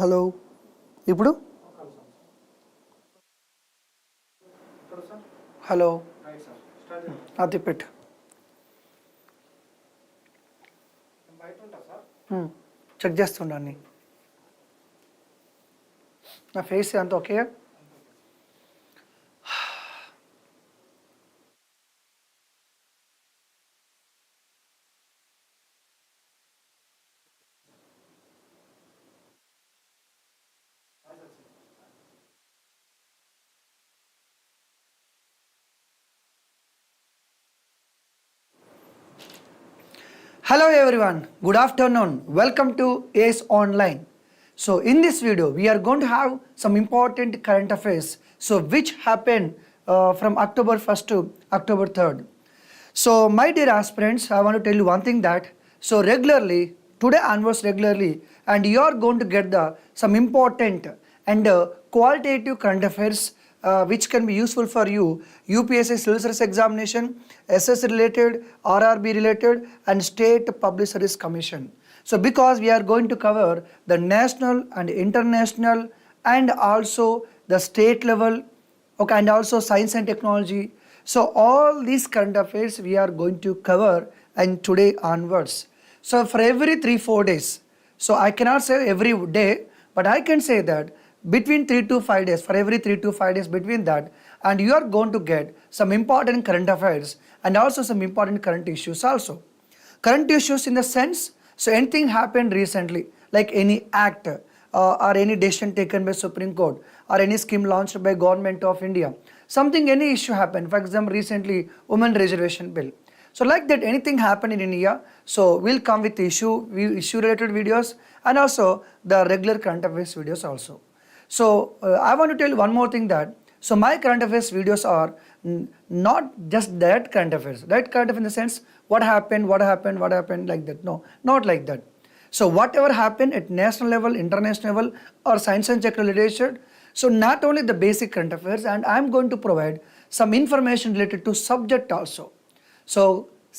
Hello ఇప్పుడు hello అది పెట్టు చెక్ చేస్తుండండి నా ఫేస్ అంత okay. Hello everyone, good afternoon, welcome to ACE Online. So in this video we are going to have some important current affairs which happened from October 1st to October 3rd. So my dear aspirants, I want to tell you one thing that regularly, today onwards regularly, and you are going to get some important and qualitative current affairs which can be useful for you, UPSC civil service examination, SS related, RRB related, and State Public Service Commission. So because we are going to cover the national and international and also the state level, okay, and also science and technology. So all these current affairs we are going to cover and today onwards. So for every 3-4 days, so I cannot say every day, but I can say that between 3 to 5 days, for every 3 to 5 days between that, and you are going to get some important current affairs and also some important current issues also. Current issues in the sense, so anything happened recently, like any act or any decision taken by Supreme Court or any scheme launched by Government of India, something, any issue happened, for example recently women reservation bill. So like that, anything happened in India, so we'll come with issue related videos and also the regular current affairs videos also. So I want to tell you one more thing that, so my current affairs videos are not just that current affairs, right? Current affairs in the sense what happened like that. No, not like that. So whatever happened at national level, international level, or science and tech related, so not only the basic current affairs, and I am going to provide some information related to subject also. So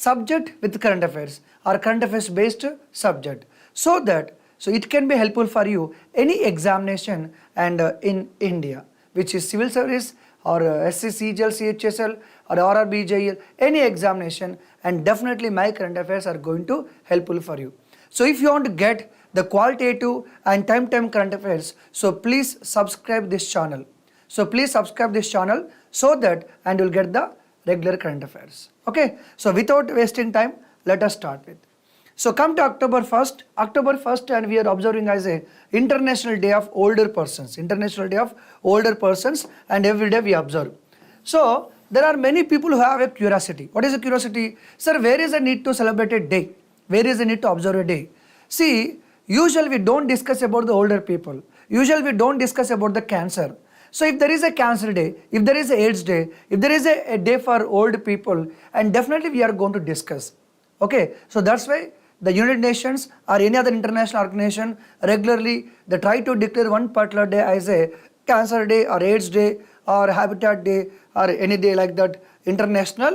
subject with current affairs or current affairs based subject, so that so it can be helpful for you any examination and in India, which is civil service or SC, CGL, CHSL or RRB, JL, any examination, and definitely my current affairs are going to helpful for you. So if you want to get the qualitative and time current affairs, so please subscribe this channel. So please subscribe this channel so that and you'll get the regular current affairs. Okay, so without wasting time, let us start with. So come to October 1st, and we are observing as a International Day of Older Persons, International Day of Older Persons, and every day we observe. So there are many people who have a curiosity. What is a curiosity? Sir, where is the need to celebrate a day? Where is the need to observe a day? See, usually we don't discuss about the older people. Usually we don't discuss about the cancer. So if there is a cancer day, if there is a AIDS day, if there is a day for old people, and definitely we are going to discuss. Okay, so that's why the United Nations or any other international organization regularly they try to declare one particular day as a cancer day or AIDS day or habitat day or any day like that, international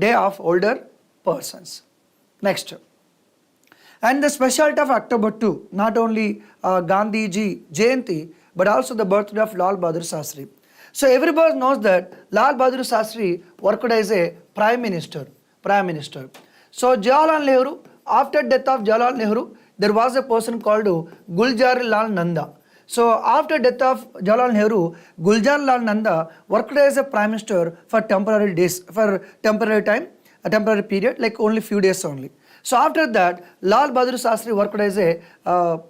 day of older persons. Next, and the specialty of October 2, not only Gandhi ji Jayanti, but also the birthday of Lal Bahadur Shastri. So everybody knows that Lal Bahadur Shastri worked as a prime minister. So Jawaharlal Nehru, after death of Jawaharlal Nehru, there was a person called Gulzar Lal Nanda. So after death of Jawaharlal Nehru, Gulzar Lal Nanda worked as a prime minister for temporary days, for temporary time, a temporary period, like only few days only. So after that, Lal Bahadur Shastri worked as a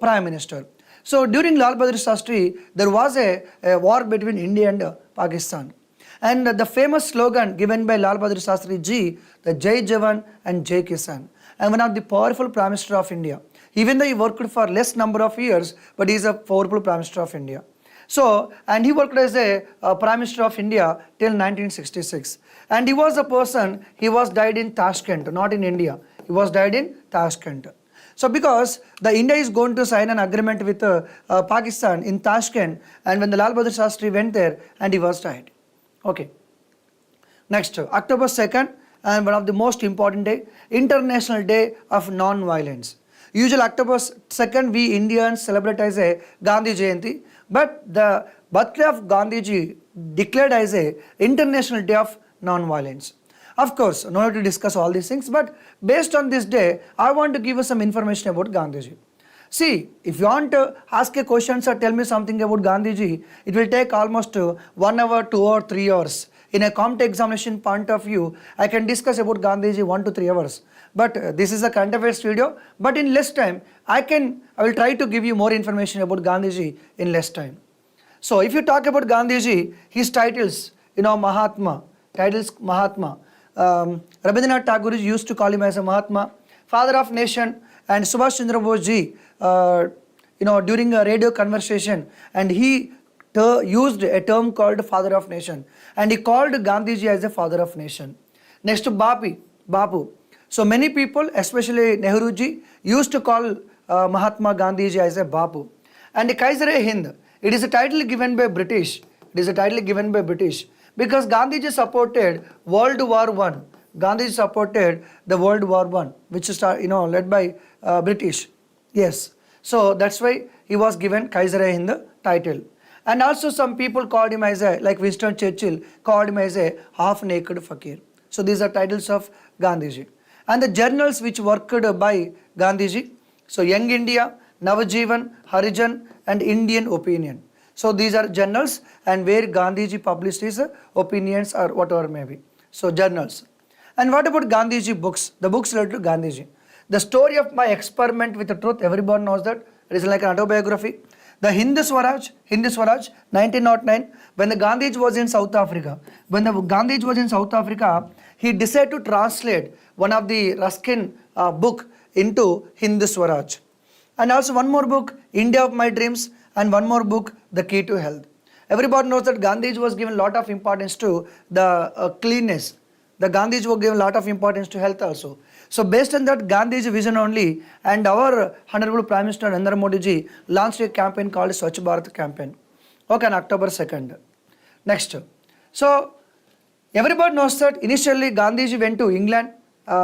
prime minister. So during Lal Bahadur Shastri, there was a war between India and Pakistan. And the famous slogan given by Lal Bahadur Shastri ji, the Jai Jawan and Jai Kisan, and one of the powerful Prime Minister of India. Even though he worked for less number of years, but he is a powerful Prime Minister of India. So, and he worked as a Prime Minister of India till 1966. And he was a person, he was died in Tashkent, not in India. He was died in Tashkent. So because the India is going to sign an agreement with Pakistan in Tashkent, and when the Lal Bahadur Shastri went there and he was died. Okay. Next, October 2nd, and one of the most important day, International Day of Non-Violence. Usually October 2nd we Indians celebrate as a Gandhi Jayanti, but the birthday of Gandhiji declared as a International Day of Non-Violence. Of course, no need to discuss all these things, but based on this day, I want to give you some information about Gandhiji. See, if you want to ask a question or tell me something about Gandhiji, it will take almost 1 hour, 2 or 3 hours. In a competitive examination point of view, I can discuss about Gandhiji 1 to 3 hours. But this is a current affairs video, but in less time, I will try to give you more information about Gandhiji in less time. So if you talk about Gandhiji, his titles, Mahatma, Rabindranath Tagore used to call him as a Mahatma, Father of Nation, and Subhash Chandra Bose ji, during a radio conversation, and he used a term called Father of Nation, and he called Gandhiji as a Father of Nation. Next to Bapu. So many people, especially Nehruji, used to call Mahatma Gandhiji as a Bapu. And Kaiser-e-Hind, it is a title given by British. Because Gandhiji supported World War I. Gandhiji supported the World War I, which is led by British. Yes. So that's why he was given Kaiser-e-Hind title. And also some people called him as like Winston Churchill called him as a half-naked fakir. So these are titles of Gandhiji. And the journals which worked by Gandhiji, so Young India, Navajivan, Harijan, and Indian Opinion. So these are journals and where Gandhiji published his opinions or whatever may be. So journals. And what about Gandhiji books? The books related to Gandhiji. The story of my experiment with the truth, everyone knows that. It is like an autobiography. The Hindu Swaraj, 1909, when the Gandhiji was in South Africa. He decided to translate one of the Ruskin book into Hindu Swaraj. And also one more book, India of My Dreams, and one more book, The Key to Health. Everybody knows that Gandhiji was given a lot of importance to the cleanness. The Gandhiji was given a lot of importance to health also. So based on that Gandhiji vision only, and our Honorable Prime Minister Narendra Modi ji launched a campaign called Swachh Bharat campaign. Okay, on October 2nd. Next. So everybody knows that initially Gandhiji went to England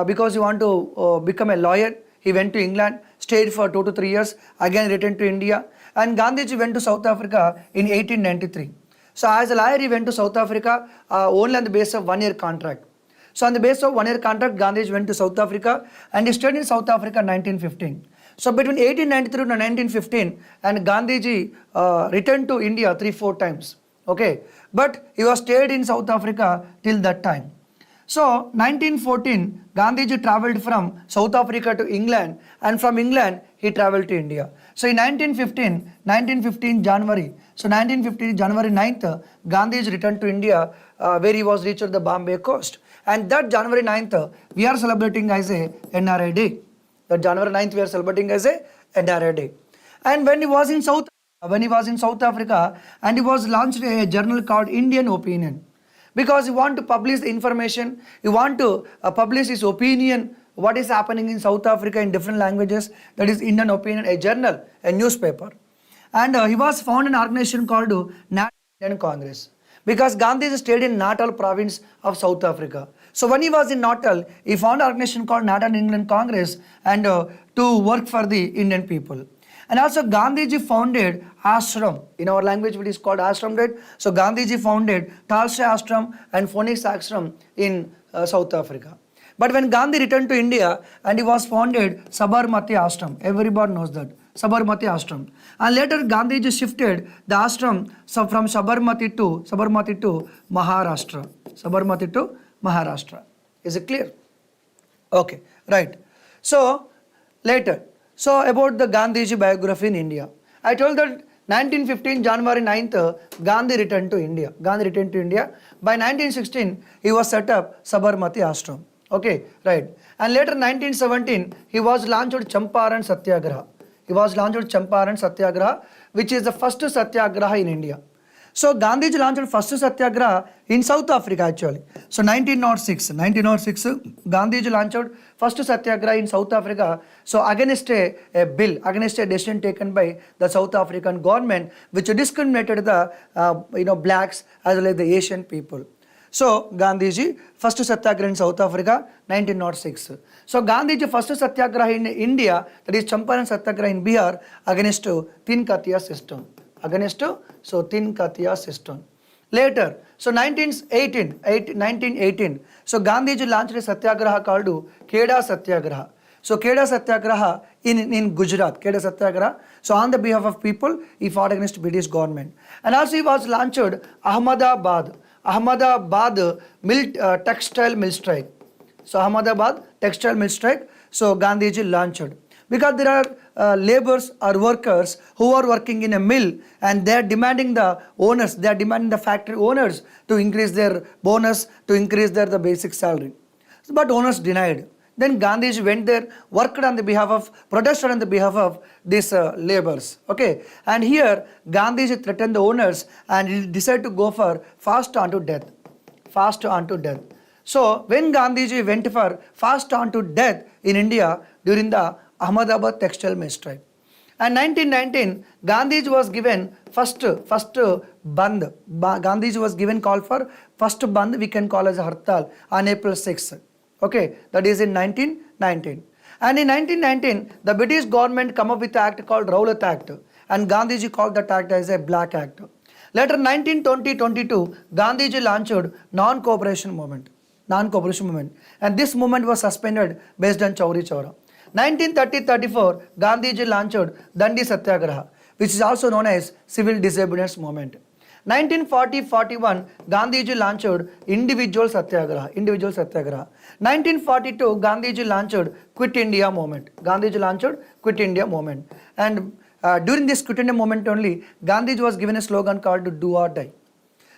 because he wanted to become a lawyer. He went to England, stayed for 2 to 3 years, again returned to India. And Gandhiji went to South Africa in 1893. So as a lawyer, he went to South Africa only on the basis of 1 year contract. So on the basis of 1 year contract, Gandhiji went to South Africa and he stayed in South Africa in 1915. So between 1893 to 1915, and Gandhiji returned to India 3-4 times. Okay, but he was stayed in South Africa till that time. So 1914, Gandhiji travelled from South Africa to England, and from England he travelled to India. So in 1915 January, so 1915 January 9th, Gandhiji returned to India where he was reached the Bombay coast. And that January 9th, we are celebrating as a NRA Day. That January 9th, we are celebrating as a NRA Day. And when he was in South Africa, and he was launched a journal called Indian Opinion. Because he want to publish the information, he want to publish his opinion, what is happening in South Africa in different languages, that is Indian Opinion, a journal, a newspaper. And he was found an organization called National Indian Congress. Because Gandhi stayed in Natal province of South Africa. So when he was in Natal, he found an organization called Natal Indian Congress and to work for the Indian people. And also Gandhiji founded ashram. In our language it is called ashram, right? So Gandhiji founded Thalsa ashram and Phoenix ashram in South Africa. But when Gandhi returned to India and he was founded Sabarmati ashram, everybody knows that, Sabarmati ashram. And later Gandhiji shifted the ashram from Sabarmati to Maharashtra. Sabarmati to Maharashtra. Is it clear? Okay, right. So later, so about the Gandhiji biography in India. I told that 1915 January 9th, Gandhi returned to India. By 1916, he was set up Sabarmati ashram. Okay, right. And later 1917, he was launched Champaran Satyagraha. Which is the first Satyagraha in India. So Gandhiji launched first Satyagraha in South Africa actually. So 1906, Gandhiji launched first Satyagraha in South Africa. So against a bill, against a decision taken by the South African government, which discriminated the blacks as well as the Asian people. So Gandhiji, first satyagraha in South Africa, 1906. So Gandhiji first satyagraha in India, that is Champaran satyagraha in Bihar, against Tin Katiya system. Against Tin Katiya system. Later, so 1918, so Gandhiji launched a satyagraha called Kheda Satyagraha. So Kheda Satyagraha in Gujarat, Kheda Satyagraha. So on the behalf of people, he fought against British government. And also he was launched Ahmedabad textile mill strike. So Ahmedabad textile mill strike. So Gandhiji launched. Because there are laborers or workers who are working in a mill and they are demanding the owners, they are demanding the factory owners to increase their bonus, to increase their the basic salary. But owners denied. Then Gandhiji went there, worked on the behalf of, protested on the behalf of these laborers. Okay, and here Gandhiji threatened the owners and he decided to go for fast unto death. Fast unto death. So when Gandhiji went for fast unto death in India during the Ahmedabad textile mill strike. And 1919, Gandhiji was given first Bandh. Gandhiji was given call for first Bandh, we can call as a Hartal, on April 6th. Okay, that is in 1919. And in 1919, the British government come up with an act called Rowlatt Act. And Gandhiji called that act as a Black Act. Later, 1920-22, Gandhiji launched non-cooperation movement. Non-cooperation movement. And this movement was suspended based on Chauri Chaura. 1930-34, Gandhiji launched Dandi Satyagraha, which is also known as Civil Disobedience Movement. 1940-41, Gandhiji launched Individual Satyagraha. 1942, Gandhiji launched Quit India Movement. And during this Quit India Movement only, Gandhiji was given a slogan called Do or Die.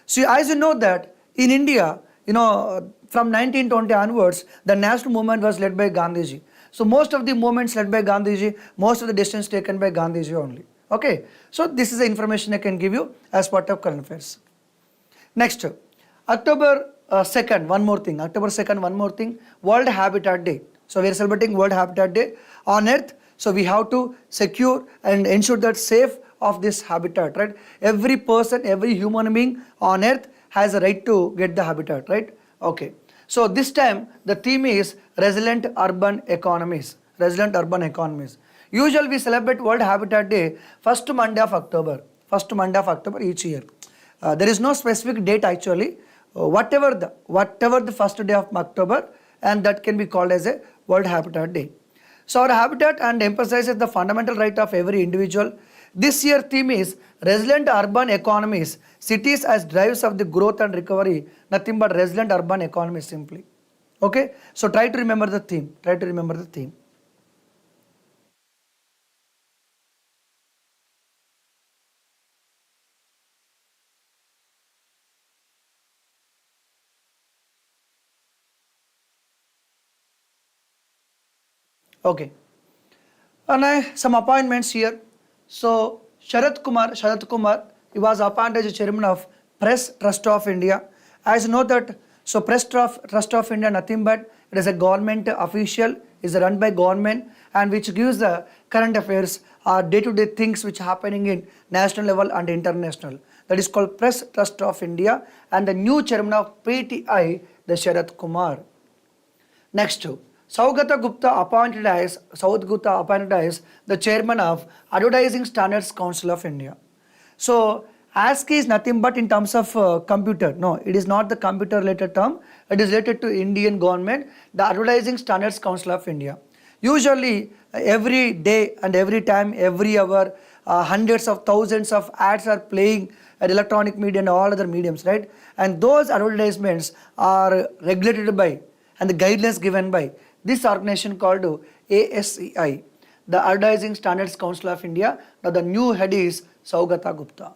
So as you know that in India, from 1920 onwards, the national movement was led by Gandhiji. So most of the movements led by Gandhiji, most of the decisions taken by Gandhiji only. Okay, so this is the information I can give you as part of current affairs. Next, October 2nd, one more thing, World Habitat Day. So we are celebrating World Habitat Day on Earth. So we have to secure and ensure that safe of this habitat, right? Every person, every human being on Earth has a right to get the habitat, right? Okay. So this time the theme is resilient urban economies. Usually we celebrate World Habitat Day first Monday of October each year. There is no specific date actually. Whatever the first day of October, and that can be called as a World Habitat Day. So our habitat and emphasizes the fundamental right of every individual. This year theme is resilient urban economies, cities as drives of the growth and recovery, nothing but resilient urban economies simply. Okay, so try to remember the theme. Okay, and some appointments here. So Sharat Kumar, he was appointed as chairman of Press Trust of India. As you know that, so Press Trust of India, nothing but it is a government official, is run by government, and which gives the current affairs, day-to-day things which are happening in national level and international. That is called Press Trust of India, and the new chairman of PTI, the Sharat Kumar. Next, Saugata Gupta appointed as the chairman of Advertising Standards Council of India. So ASCII is nothing but in terms of computer. No, it is not the computer related term. It is related to Indian government, the Advertising Standards Council of India. Usually every day and every time, every hour, hundreds of thousands of ads are playing at electronic media and all other mediums, right? And those advertisements are regulated by and the guidelines given by this organization called ASCI, the Advertising Standards Council of India. Now the new head is Saugata Gupta.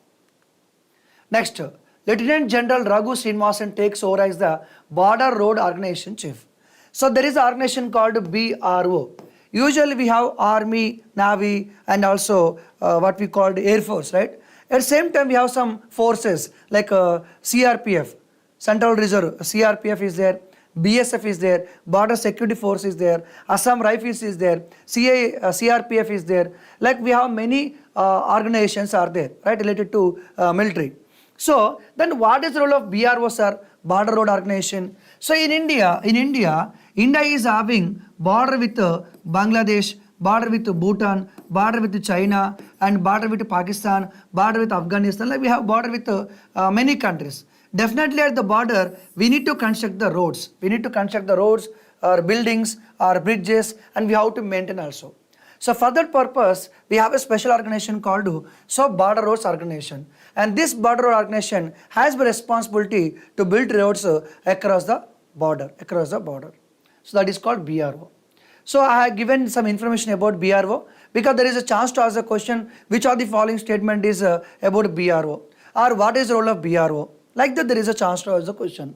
Next, Lieutenant General Raghu Srinivasan takes over as the Border Road Organization Chief. So there is an organization called BRO. Usually we have Army, Navy, and also what we call Air Force, right? At the same time we have some forces like CRPF, Central Reserve, CRPF is there, BSF is there, Border Security Force is there, Assam Rifles is there, CRPF is there. Like we have many organizations are there, right, related to military. So then what is the role of BRO, sir? border road organization. So in India, India is having border with Bangladesh, border with Bhutan, border with China, and border with Pakistan, border with Afghanistan. Like we have border with many countries. Definitely at the border, we need to construct the roads. We need to construct the roads, or buildings, or bridges, and we have to maintain also. So for that purpose, we have a special organization called Border Roads Organization. And this border road organization has the responsibility to build roads across the border, So that is called BRO. So I have given some information about BRO because there is a chance to ask a question, which of the following statement is about BRO, or what is the role of BRO? Like that there is a chance to ask the question.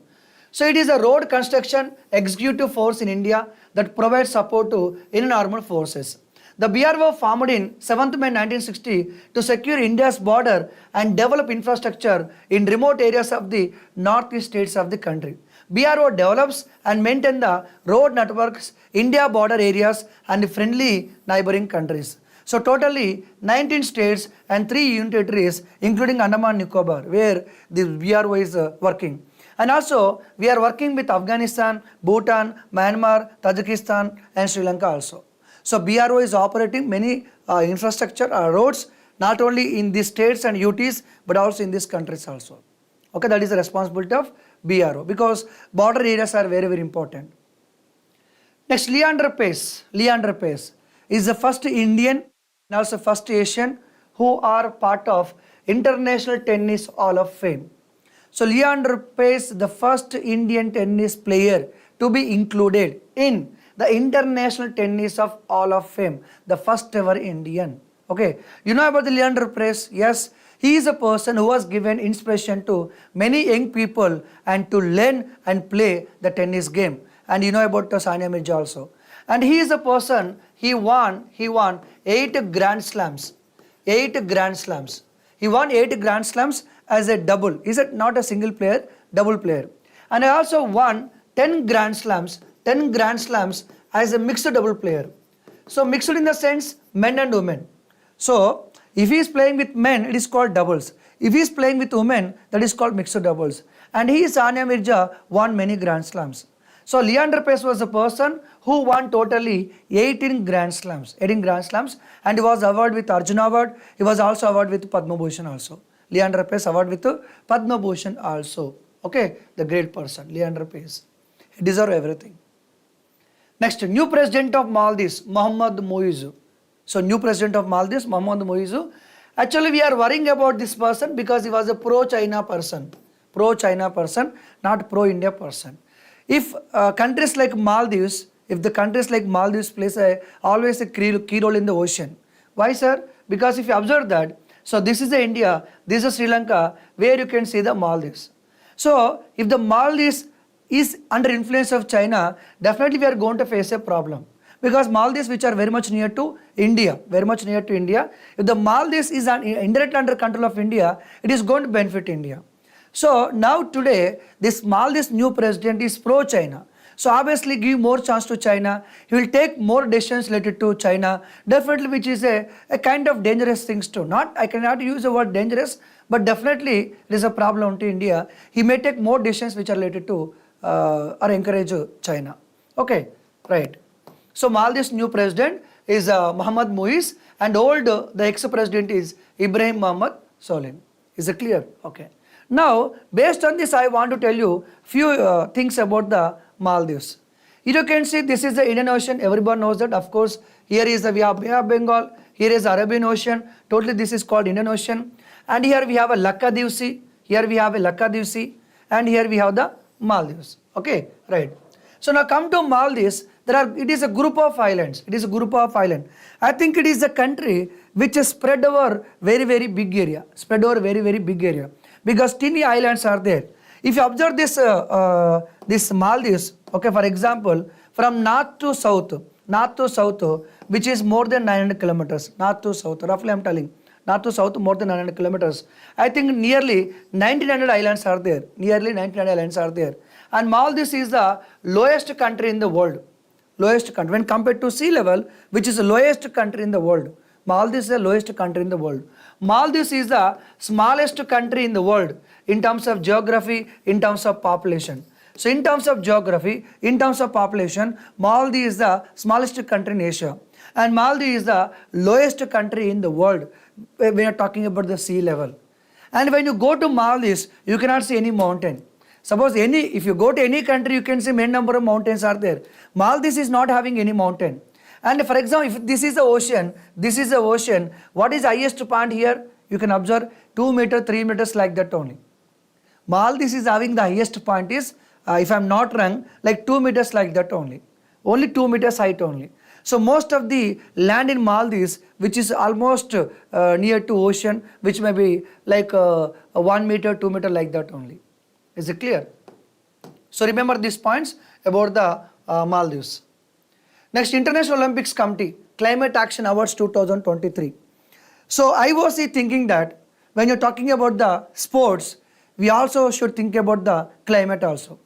So it is a road construction executive force in India that provides support to Indian armed forces. The BRO formed in 7th May 1960 to secure India's border and develop infrastructure in remote areas of the northeast states of the country. BRO develops and maintains the road networks, India border areas and friendly neighboring countries. So totally 19 states and 3 union territories including Andaman and Nicobar where the BRO is working. And also we are working with Afghanistan, Bhutan, Myanmar, Tajikistan and Sri Lanka also. So BRO is operating many infrastructure roads not only in these states and UTs but also in these countries also. Okay, that is the responsibility of BRO because border areas are very, very important. Next, Leander Paes. Leander Paes is the first Indian and also first Asian who are part of International Tennis Hall of Fame. So Leander Paes, the first Indian tennis player to be included in the International Tennis of Hall of Fame, the first ever Indian. Okay, you know about the Leander Paes? Yes, he is a person who was given inspiration to many young people and to learn and play the tennis game. And you know about Sania Mirza also. And he is a person, he won 8 Grand Slams. 8 Grand Slams. He won 8 Grand Slams as a double. Is it not a single player? Double player. And I also won 10 Grand Slams as a mixed double player. So mixed in the sense men and women. So if he is playing with men, it is called doubles. If he is playing with women, that is called mixed doubles. And he, Sania Mirza, won many Grand Slams. So Leander Paes was a person who won totally 18 Grand Slams. 18 Grand Slams, and he was awarded with Arjuna Award. He was also awarded with Padma Bhushan also. Leander Paes awarded with Padma Bhushan also. Okay, the great person, Leander Paes. He deserves everything. Next, new president of Maldives, Mohammad Moizu. So new president of Maldives, Mohammad Moizu. Actually, we are worrying about this person because he was a pro-China person. Pro-China person, not pro-India person. If countries like Maldives, plays always a key role in the ocean. Why, sir? Because if you observe that, so this is the India, this is Sri Lanka, where you can see the Maldives. So if the Maldives is under influence of China, definitely we are going to face a problem. Because Maldives, which are very much near to India, if the Maldives is indirectly under control of India, it is going to benefit India. So now today, this Maldives new president is pro-China. So obviously give more chance to China. He will take more decisions related to China, definitely, which is a kind of dangerous things too. I cannot use the word dangerous, but definitely there is a problem to India. He may take more decisions which are related to or encourage China. Okay, right. So Maldives new president is Mohammad Moiz, and the ex-president is Ibrahim Mohammad Solih. Is it clear? Okay. Now, based on this, I want to tell you few things about the Maldives. You can see this is the Indian Ocean. Everyone knows that. Of course, here is we have Bay of Bengal. Here is Arabian Ocean. Totally, this is called Indian Ocean. And here we have a Lakshadweep Sea. And here we have the Maldives. Okay, right. So now come to Maldives. It is a group of islands. I think it is a country which is spread over very, very big area. Because teeny islands are there. If you observe this Maldives, okay, for example, from north to south, which is more than 900 kilometers, north to south, roughly I'm telling, north to south more than 900 kilometers. I think nearly 1900 islands are there. And Maldives is the lowest country in the world. When compared to sea level, which is the lowest country in the world. Maldives is the lowest country in the world. Maldives is the smallest country in the world in terms of geography, in terms of population. So in terms of geography, in terms of population, Maldives is the smallest country in Asia. And Maldives is the lowest country in the world when you are talking about the sea level. And when you go to Maldives, you cannot see any mountain. Suppose if you go to any country, you can see many number of mountains are there. Maldives is not having any mountain. And for example, if this is the ocean, what is the highest point here? You can observe 2 meters, 3 meters like that only. Maldives is having the highest point is, if I am not wrong, like 2 meters like that only. Only 2 meters height only. So most of the land in Maldives, which is almost near to ocean, which may be like 1 meter, 2 meter like that only. Is it clear? So remember these points about the Maldives. Next, International Olympics Committee, Climate Action Awards 2023. So I was thinking that when you're talking about the sports, we also should think about the climate also.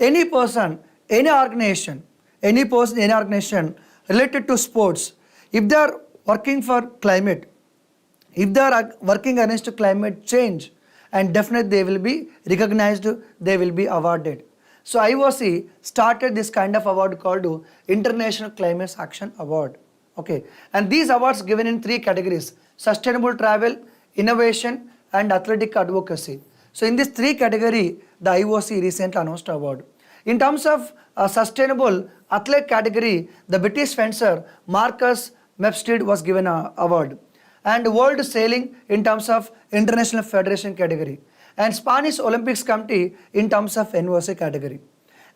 Any person, any organization related to sports, if they are working for climate, if they are working against climate change, and definitely they will be recognized, they will be awarded. So IOC started this kind of award called International Climate Action Award. Okay, and these awards given in 3 categories: sustainable travel, innovation, and athletic advocacy. So in this 3 category, the IOC recently announced award. In terms of sustainable athlete category, the British fencer Marcus Mepstead was given an award. And World Sailing in terms of International Federation category, and Spanish Olympics Committee in terms of NOC category.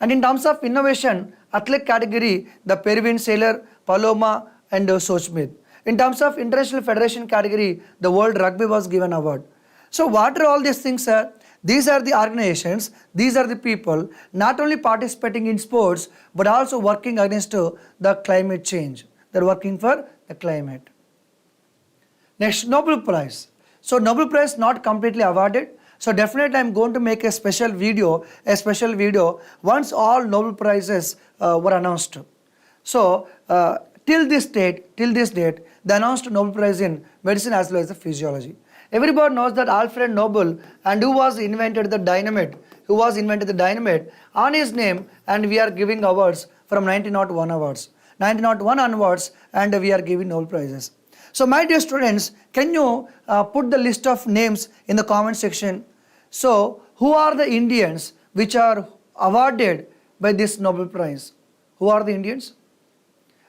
And in terms of innovation, athlete category, the Peruvian sailor Paloma and Sochmith. In terms of International Federation category, the World Rugby was given award. So what are all these things, sir? These are the organizations, these are the people not only participating in sports but also working against the climate change. They are working for the climate. Next, Nobel Prize. So Nobel Prize not completely awarded. So definitely I am going to make a special video once all Nobel Prizes were announced. So till this date, they announced Nobel Prize in medicine as well as the physiology. Everybody knows that Alfred Nobel, and who invented the dynamite, on his name, and we are giving awards from 1901 onwards, and we are giving Nobel Prizes. So my dear students, can you put the list of names in the comment section? So who are the Indians which are awarded by this Nobel Prize? Who are the Indians?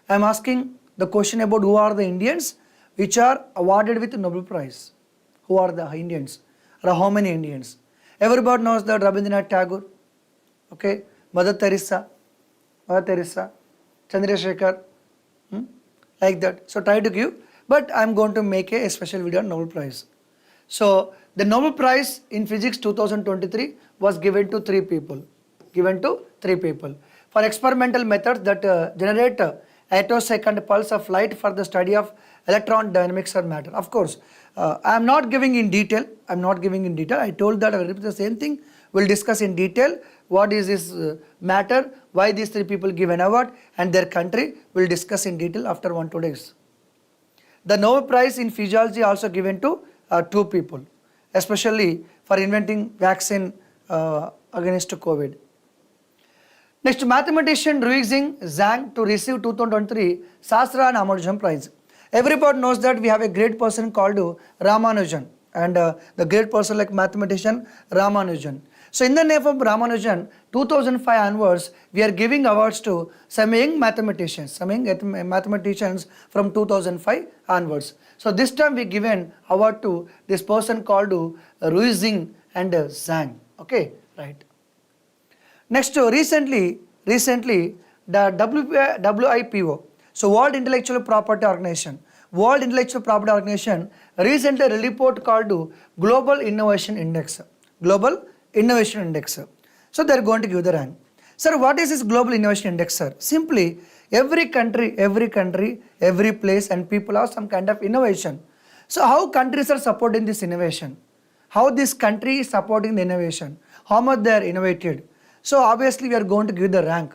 I am asking the question about who are the Indians which are awarded with the Nobel Prize. Who are the Indians? Or how many Indians? Everybody knows that Rabindranath Tagore, okay, Mother Teresa, Chandrasekhar, like that. So try to give, but I am going to make a special video on Nobel Prize. So the Nobel Prize in Physics 2023 was given to 3 people. For experimental methods that generate attosecond pulse of light for the study of electron dynamics or matter. Of course, I am not giving in detail. I told that I will repeat the same thing. We'll discuss in detail what is this matter, why these 3 people give an award, and their country. We'll discuss in detail after 1-2 days. The Nobel Prize in Physiology also given to 2 people, especially for inventing vaccine against COVID. Next, mathematician Ruixing Zhang to receive 2023 Sastra and Ramanujan Prize. Everybody knows that we have a great person called Ramanujan, and the great person like mathematician Ramanujan. So in the name of Ramanujan, 2005 onwards, we are giving awards to some young mathematicians from 2005 onwards. So this time we given award to this person called Ruixing and Zhang. Okay, right. Next, recently the WIPO, so World Intellectual Property Organization, recently a report called Global Innovation Index. So they are going to give the rank. Sir, what is this Global Innovation Index, sir? Simply, every country, every place and people have some kind of innovation. So how countries are supporting this innovation? How this country is supporting the innovation? How much they are innovated? So obviously we are going to give the rank.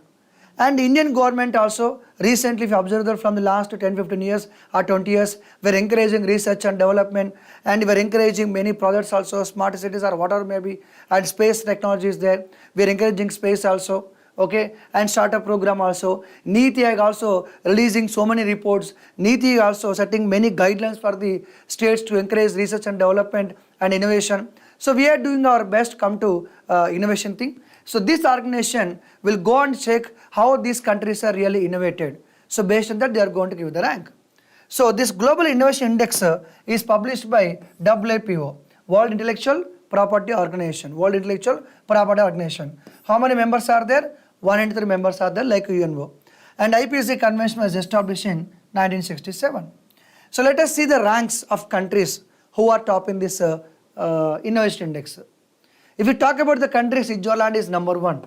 And Indian government also recently, if you observe that from the last 10-15 years or 20 years, we're encouraging research and development, and we're encouraging many projects also, smart cities or whatever maybe, and space technology is there. We're encouraging space also, okay, and startup program also. Niti Aayog also releasing so many reports. Niti also setting many guidelines for the states to encourage research and development and innovation. So we are doing our best come to innovation thing. So this organization will go and check how these countries are really innovated. So based on that, they are going to give the rank. So this Global Innovation Index is published by WIPO, World Intellectual Property Organization. World Intellectual Property Organization. How many members are there? 103 members are there, like UNO. And IPPSC convention was established in 1967. So let us see the ranks of countries who are top in this innovation index. If we talk about the country, Switzerland is number 1.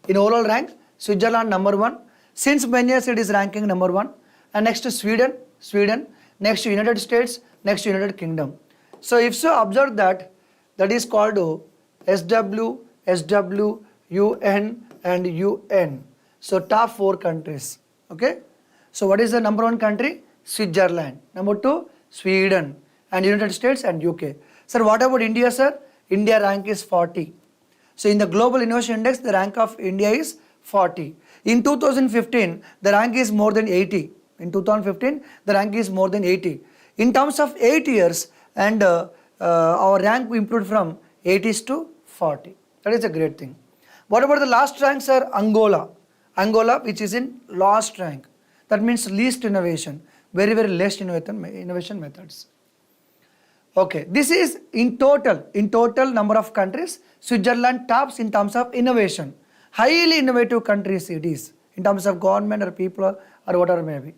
In overall rank, Switzerland number 1. Since many years it is ranking number 1. And next to Sweden, next to United States, next to United Kingdom. So if so observe that is called SW, UN and UN. So top 4 countries. Okay. So what is the number 1 country? Switzerland. Number 2, Sweden and United States and UK. Sir, what about India, sir? India rank is 40. So in the Global Innovation Index, the rank of India is 40. In 2015, the rank is more than 80. In 2015, the rank is more than 80. In terms of 8 years, and our rank improved from 80s to 40. That is a great thing. What about the last rank, sir? Angola. Angola, which is in last rank. That means least innovation. Very, very less innovation methods. Okay, this is in total number of countries, Switzerland tops in terms of innovation. Highly innovative countries it is, in terms of government or people or whatever may be.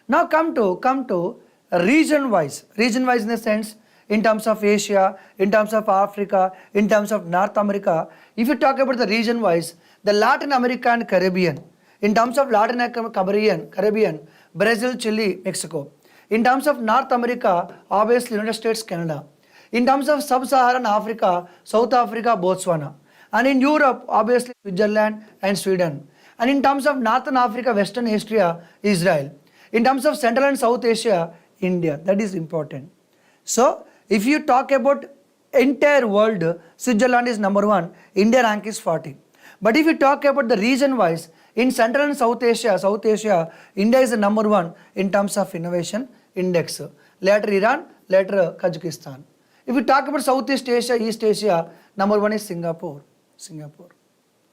Now come to region wise in the sense, in terms of Asia, in terms of Africa, in terms of North America. If you talk about the region wise, the Latin America and Caribbean. In terms of Latin Caribbean, Brazil, Chile, Mexico. In terms of North America, obviously United States, Canada. In terms of Sub-Saharan Africa, South Africa, Botswana. And in Europe, obviously Switzerland and Sweden. And in terms of Northern Africa, Western Asia, Israel. In terms of Central and South Asia, India. That is important. So, if you talk about entire world, Switzerland is number 1, India rank is 40. But if you talk about the region wise, in Central and South Asia, India is the number 1 in terms of innovation index. Later Iran, later Kazakhstan. If we talk about Southeast Asia, East Asia, number 1 is Singapore.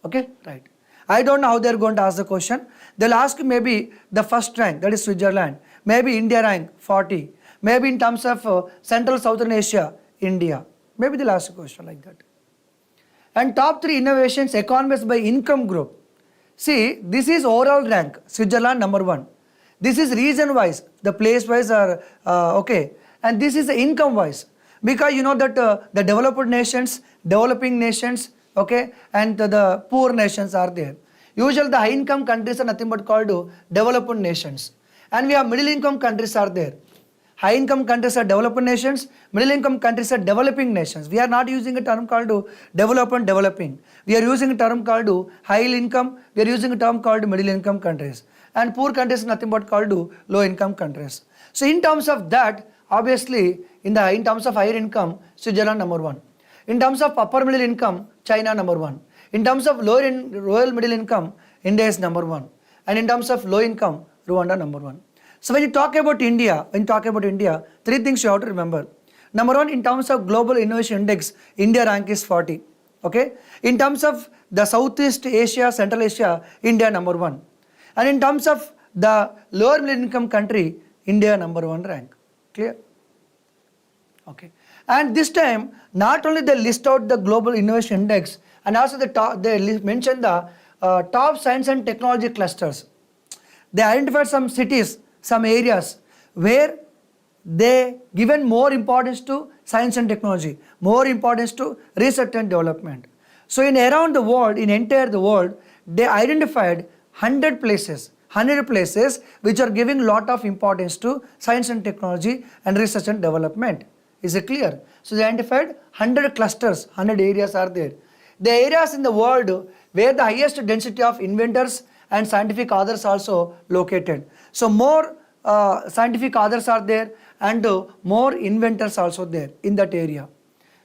Okay, right. I don't know how they are going to ask the question. They'll ask maybe the first rank, that is Switzerland. Maybe India rank 40. Maybe in terms of Central Southern Asia, India. Maybe they'll ask a question like that. And top 3 innovations economized by income group. See, this is overall rank, Switzerland number 1. This is region wise, the place wise are okay. And this is the income wise. Because you know that the developed nations, developing nations, okay, and the poor nations are there. Usually the high income countries are nothing but called developed nations. And we have middle income countries are there. High income countries are developed nations, middle income countries are developing nations. We are not using a term called development developing. We are using a term called high income, we are using a term called middle income countries. And poor countries are nothing but called low income countries. So in terms of that, obviously in terms of higher income, Switzerland number 1. In terms of upper middle income, China number 1. In terms of lower middle income, India is number 1. And in terms of low income, Rwanda number 1. So when you talk about India, 3 things you have to remember. Number 1, in terms of Global Innovation Index, India rank is 40. Okay. In terms of the Southeast Asia, Central Asia, India number 1. And in terms of the lower middle income country, India number 1 rank. Clear? Okay. And this time, not only they list out the Global Innovation Index, and also they mention the top science and technology clusters. They identified some cities, some areas where they given more importance to science and technology, more importance to research and development. So in around the world, in entire the world, they identified 100 places which are giving lot of importance to science and technology and research and development. Is it clear? So they identified 100 clusters, 100 areas are there. The areas in the world where the highest density of inventors and scientific authors also located. So more scientific authors are there and more inventors also there in that area.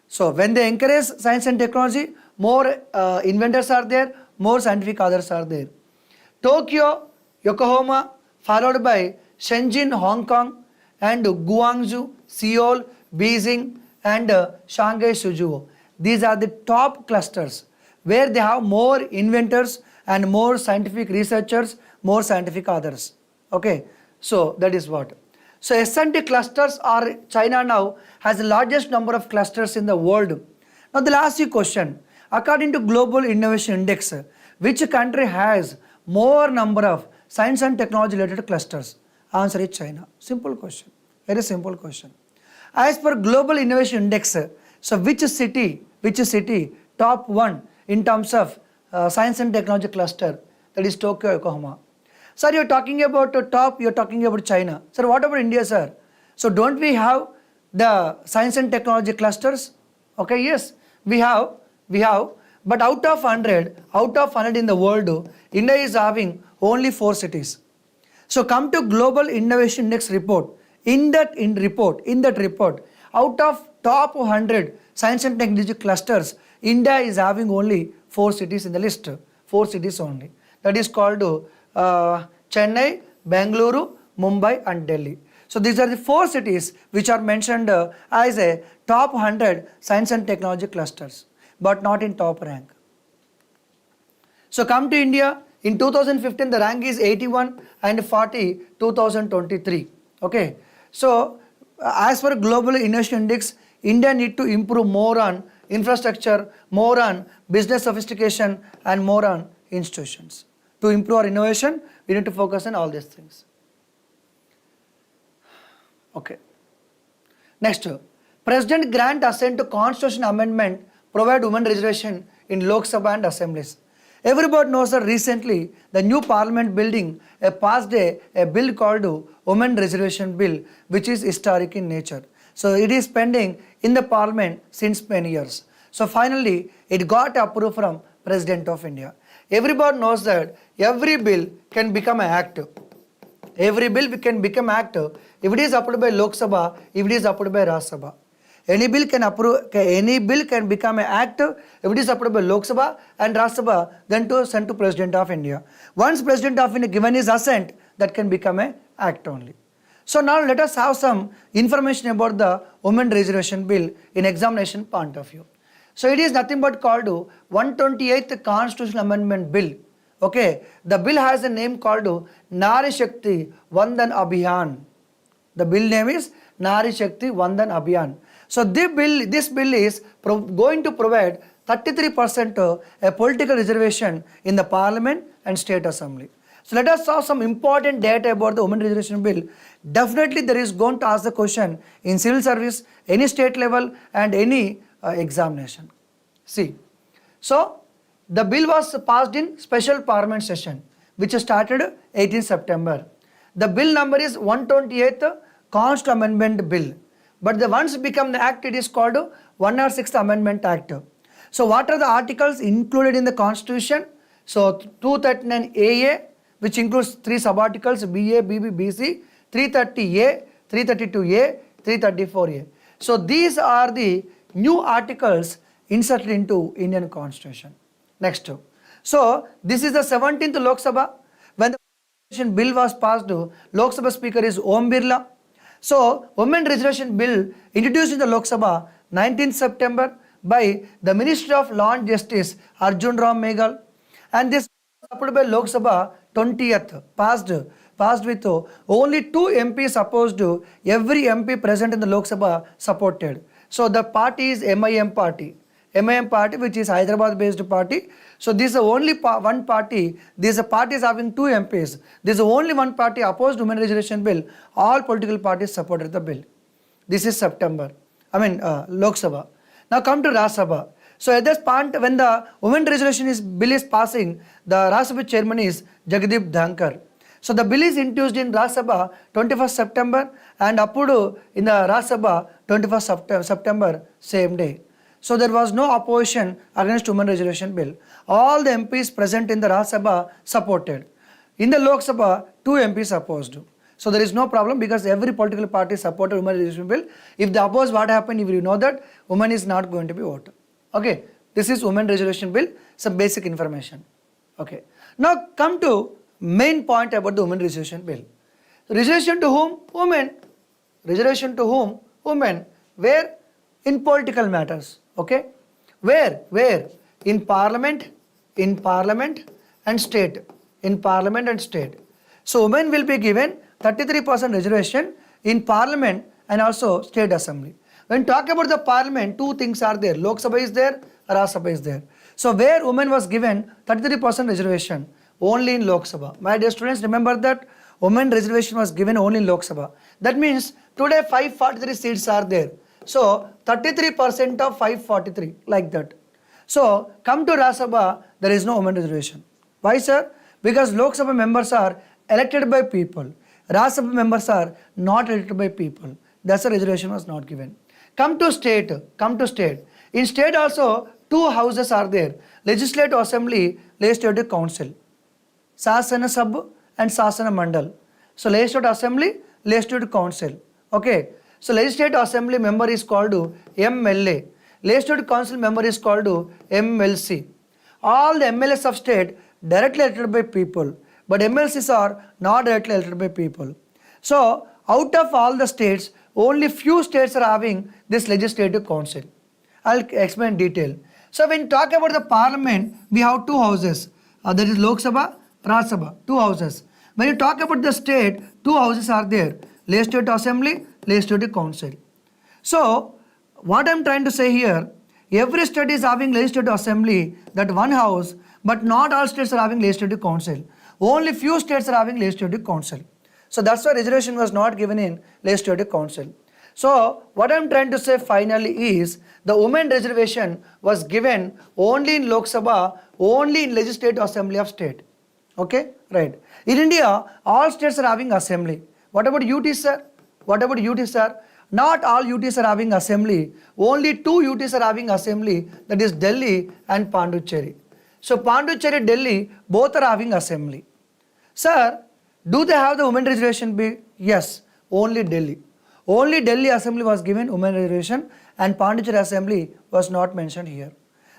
So when they encourage science and technology, more inventors are there, more scientific authors are there. Tokyo, Yokohama, followed by Shenzhen, Hong Kong, and Guangzhou, Seoul, Beijing, and Shanghai, Suzhou. These are the top clusters where they have more inventors and more scientific researchers, more scientific authors. Okay, so that is what. So S&T clusters are China now has the largest number of clusters in the world. Now they'll ask you a question. According to Global Innovation Index, which country has more number of science and technology related clusters? Answer is China. Simple question. Very simple question. As per Global Innovation Index, so which city top 1 in terms of science and technology cluster? That is Tokyo, Yokohama. Sir, you're talking about top, you're talking about China. Sir, what about India, sir? So don't we have the science and technology clusters? Okay, yes, we have, but out of 100 in the world, India is having only 4 cities. So come to Global Innovation Index report. In that report, out of top 100 science and technology clusters, India is having only 4 cities in the list. 4 cities only. That is called Chennai, Bengaluru, Mumbai and Delhi. So these are the 4 cities which are mentioned as a top 100 science and technology clusters, but not in top rank. So come to India. In 2015, the rank is 81 and 40, 2023. Okay. So as per Global Innovation Index, India need to improve more on infrastructure, more on business sophistication and more on institutions. To improve our innovation, we need to focus on all these things. Okay. Next, President grant assent to Constitution Amendment provide women reservation in Lok Sabha and assemblies. Everybody knows that recently the new parliament building passed a bill called Women Reservation Bill, which is historic in nature. So it is pending in the parliament since many years. So finally it got approved from President of India. Everybody knows that every bill can become an act. Every bill can become act if it is approved by Lok Sabha, if it is approved by Rajya Sabha. Any bill can become an act if it is approved by Lok Sabha and Rajya Sabha, then to send to President of India. Once President of India given his assent, that can become an act only. So now let us have some information about the Women Reservation Bill in examination point of view. So it is nothing but called 128th Constitutional Amendment Bill. Okay, the bill has a name called Nari Shakti Vandan Abhiyan. The bill name is Nari Shakti Vandan Abhiyan. So this bill is going to provide 33% a political reservation in the Parliament and State Assembly. So let us have some important data about the Women Reservation Bill. Definitely there is going to ask the question in civil service, any state level and any examination. See, so the bill was passed in special parliament session which started 18 September. The bill number is 128th Constitutional Amendment Bill. But the once become the act, it is called 106th Amendment Act. So what are the articles included in the Constitution? So 239 AA, which includes 3 sub-articles BA, BB, BC, 330A, 332A, 334A. So these are the new articles inserted into Indian Constitution. Next. So this is the 17th Lok Sabha. When the bill was passed, Lok Sabha Speaker is Om Birla. So, Women Reservation Bill introduced in the Lok Sabha 19th September by the Minister of Law and Justice Arjun Ram Meghwal, and this was approved by Lok Sabha 20th, passed with only 2 MPs opposed, every MP present in the Lok Sabha supported. So the party is MIM party, which is Hyderabad based party. So this is only one party. This party is having 2 MPs. This is only one party opposed Women Reservation Bill. All political parties supported the bill. This is Lok Sabha. Now come to Rajya Sabha. So at this point, when the Women Reservation Bill is passing, the Rajya Sabha chairman is Jagdeep Dhankar. So the bill is introduced in Rajya Sabha 21st September and approved in the Rajya Sabha 21st September same day. So there was no opposition against women reservation bill. All the MPs present in the Rajya Sabha supported. In the Lok Sabha, 2 MPs opposed. So there is no problem because every political party supported women reservation bill. If they oppose, what happened? If you know that, women is not going to be voted. Okay, this is women reservation bill, some basic information. Okay, now come to main point about the women reservation bill. Reservation to whom? Women. Reservation to whom? Women. Where? In political matters. Okay, where? In parliament and state. In parliament and state. So women will be given 33% reservation in parliament and also state assembly. When talk about the parliament, 2 things are there. Lok Sabha is there, Rajya Sabha is there. So where women was given 33% reservation? Only in Lok Sabha. My dear students, remember that women reservation was given only in Lok Sabha. That means today 543 seats are there. So 33% of 543, like that. So come to Rajya Sabha, there is no women reservation. Why, sir? Because Lok Sabha members are elected by people. Rajya Sabha members are not elected by people. That's the reservation was not given. Come to state. In state also 2 houses are there. Legislative Assembly, Legislative Council. Sasana Sabha and Sasana Mandal. So Legislative Assembly, Legislative Council. Okay. So Legislative Assembly member is called MLA. Legislative Council member is called MLC. All the MLAs of state directly elected by people, but MLCs are not directly elected by people. So out of all the states, only few states are having this legislative council. I'll explain in detail. So when talk about the parliament, we have 2 houses. That is Lok Sabha, Rajya Sabha, 2 houses. When you talk about the state, 2 houses are there. Legislative Assembly, Legislative Council. So what I'm trying to say here, every state is having Legislative Assembly, that 1 house, but not all states are having Legislative Council. Only few states are having Legislative Council. So that's why reservation was not given in Legislative Council. So what I'm trying to say finally is the women reservation was given only in Lok Sabha, only in Legislative Assembly of state. Okay, right. In India, all states are having assembly. What about UTs, sir? What about UTs, sir? Not all UTs are having assembly. Only 2 UTs are having assembly, that is Delhi and Pondicherry. So Pondicherry, Delhi, both are having assembly. Sir, do they have the women reservation bill? Yes, only Delhi. Only Delhi assembly was given women reservation and Pondicherry assembly was not mentioned here.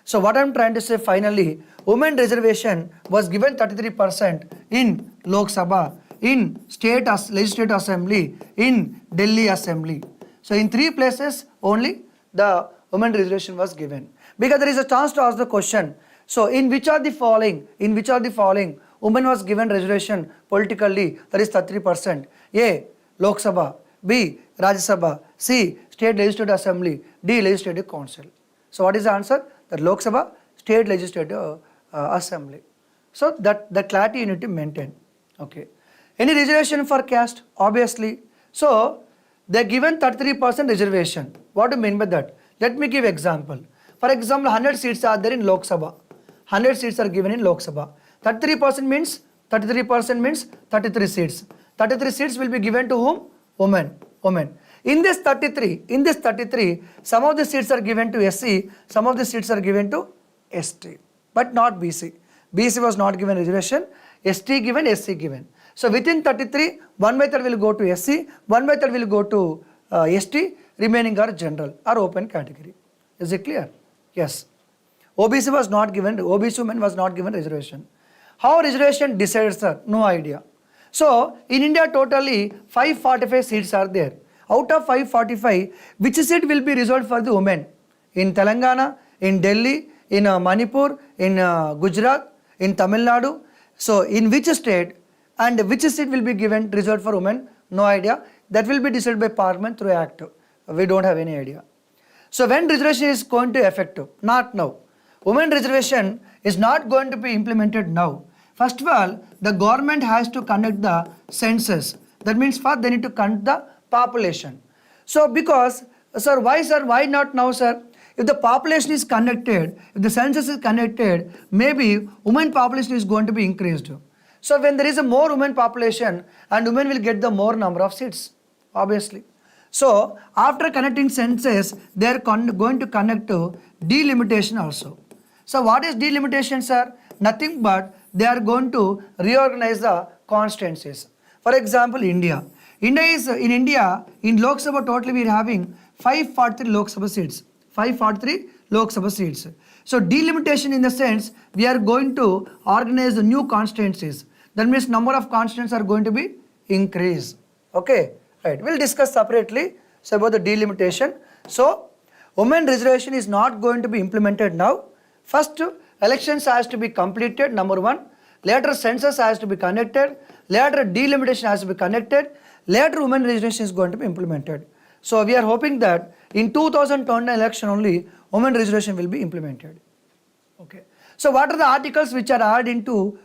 So what I am trying to say finally, women reservation was given 33% in Lok Sabha, in state legislative assembly, in Delhi assembly. So in 3 places only the women reservation was given. Because there is a chance to ask the question, so in which of the following, women was given reservation politically, that is 33%. A, Lok Sabha, B, Rajya Sabha, C, State Legislative Assembly, D, Legislative Council. So what is the answer? That Lok Sabha, State Legislative Assembly. So that clarity you need to maintain. Okay. Any reservation for caste? Obviously. So they are given 33% reservation. What do you mean by that? Let me give example. For example, 100 seats are there in Lok Sabha. 100 seats are given in Lok Sabha. 33% means 33 seats. 33 seats will be given to whom? Women. In this 33, some of the seats are given to SC, some of the seats are given to ST, but not BC. BC was not given reservation, ST given, SC given. So within 33, 1/3 will go to SC, 1/3 will go to ST, remaining are general or open category. Is it clear? Yes. OBC was not given, OBC women was not given reservation. How reservation decided, sir? No idea. So in India totally 545 seats are there. Out of 545, which seat will be reserved for the women? In Telangana, in Delhi, in Manipur, in Gujarat, in Tamil Nadu. So in which state and which seat will be given reserved for women? No idea. That will be decided by Parliament through Act. We don't have any idea. So when reservation is going to effective? Not now. Women reservation is not going to be implemented now. First of all, the government has to conduct the census. That means first they need to conduct the population. So because, sir, why not now, sir? If the population is conducted, if the census is conducted, maybe women population is going to be increased. So when there is a more women population and women will get the more number of seats, obviously. So after connecting senses, they are going to connect to delimitation also. So what is delimitation, sir? Nothing but they are going to reorganize the constituencies. For example, India. India in Lok Sabha totally we are having 543 Lok Sabha seats. 543 Lok Sabha seats. So delimitation in the sense we are going to organize the new constituencies. That means number of constituents are going to be increased. Okay, right. We'll discuss separately so about the delimitation. So women reservation is not going to be implemented now. First, elections has to be completed, number one. Later, census has to be conducted. Later, delimitation has to be conducted. Later, women reservation is going to be implemented. So we are hoping that in 2029 election only, women reservation will be implemented. Okay. So what are the articles which are added into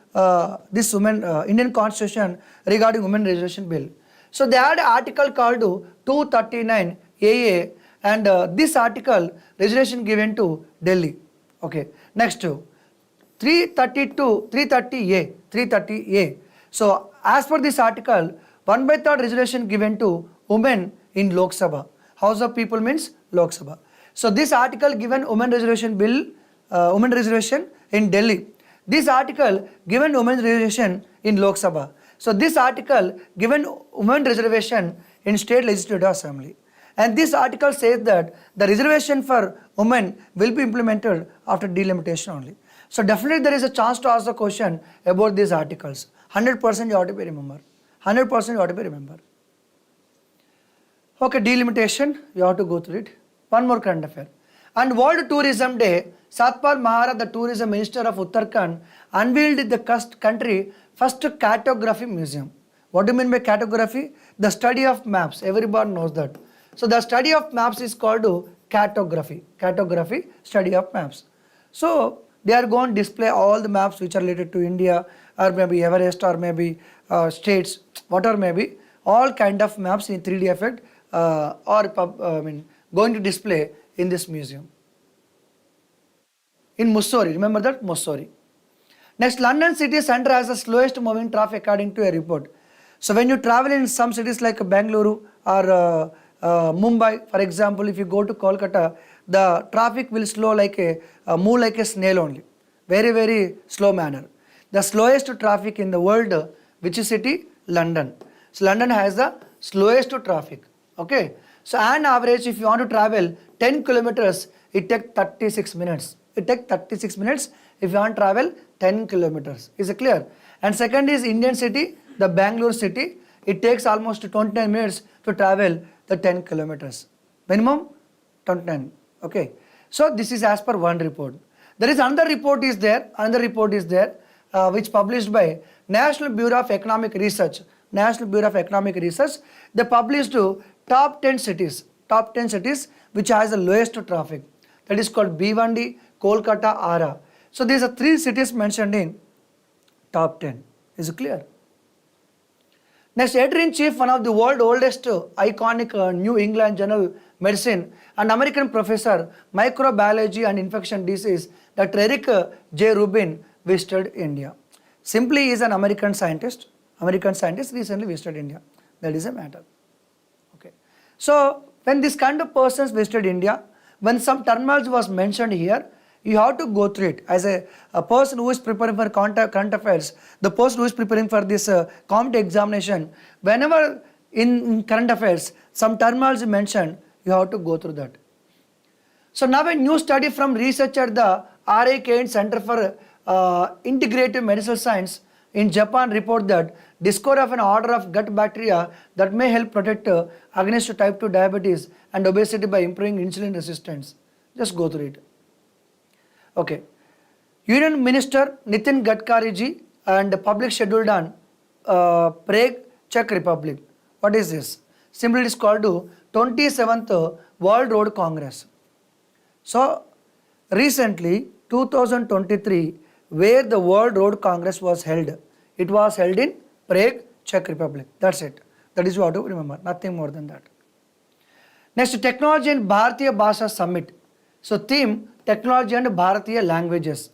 this Indian Constitution regarding women reservation bill? So they had an article called 239 AA, and this article reservation given to Delhi. Okay. Next 330A. So as per this article, 1/3 reservation given to women in Lok Sabha. House of People means Lok Sabha. So this article given women reservation bill, women reservation in Delhi. This article given women reservation in Lok Sabha. So this article given women reservation in State Legislative Assembly. And this article says that the reservation for women will be implemented after delimitation only. So definitely there is a chance to ask the question about these articles. 100% you ought to be remember. 100% you ought to be remember. Okay, delimitation, you have to go through it. One more current affair. On World Tourism Day, Satpal Mahara, the tourism minister of Uttarakhand, unveiled the country first cartography museum. What do you mean by cartography? The study of maps. Everybody knows that. So the study of maps is called cartography. Cartography, study of maps. So they are going to display all the maps which are related to India, or maybe Everest, or maybe states, whatever may be, all kind of maps in 3D effect going to display in this museum. In Mussoorie, remember that? Mussoorie. Next, London city centre has the slowest moving traffic according to a report. So when you travel in some cities like Bengaluru or Mumbai, for example, if you go to Kolkata, the traffic will slow like move like a snail only. Very, very slow manner. The slowest traffic in the world, which is city? London. So London has the slowest traffic. Okay. So on average, if you want to travel 10 kilometers, it takes 36 minutes. It takes 36 minutes if you want to travel 10 kilometers. Is it clear? And second is Indian city, the Bangalore city. It takes almost 29 minutes to travel the 10 kilometers. Minimum 29. Okay. So this is as per one report. There is another report is there. Which published by National Bureau of Economic Research. National Bureau of Economic Research. They published top 10 cities which has the lowest traffic. That is called Bhiwandi, Kolkata, Ara. So these are 3 cities mentioned in top 10. Is it clear? Next, editor-in-chief, one of the world's oldest iconic New England Journal Medicine and American professor microbiology and infection disease, Dr. Eric J. Rubin visited India. Simply he is an American scientist recently visited India. That is a matter. Okay. So when this kind of persons visited India, when some terminology was mentioned here, you have to go through it. As a person who is preparing for current affairs, the person who is preparing for this competitive examination, whenever in current affairs, some terminology mentioned, you have to go through that. So now a new study from researcher at the RIKN Center for Integrative Medical Science in Japan report that discovery of an order of gut bacteria that may help protect against type 2 diabetes and obesity by improving insulin resistance. Just go through it. Okay. Union Minister Nitin Gadkari ji and public scheduled on Prague, Czech Republic. What is this? Simply it is called 27th World Road Congress. So recently 2023 where the World Road Congress was held. It was held in Prague, Czech Republic. That's it. That is what to remember. Nothing more than that. Next, Technology and Bharatiya Bhasha Summit. So theme, Technology and Bharatiya Languages.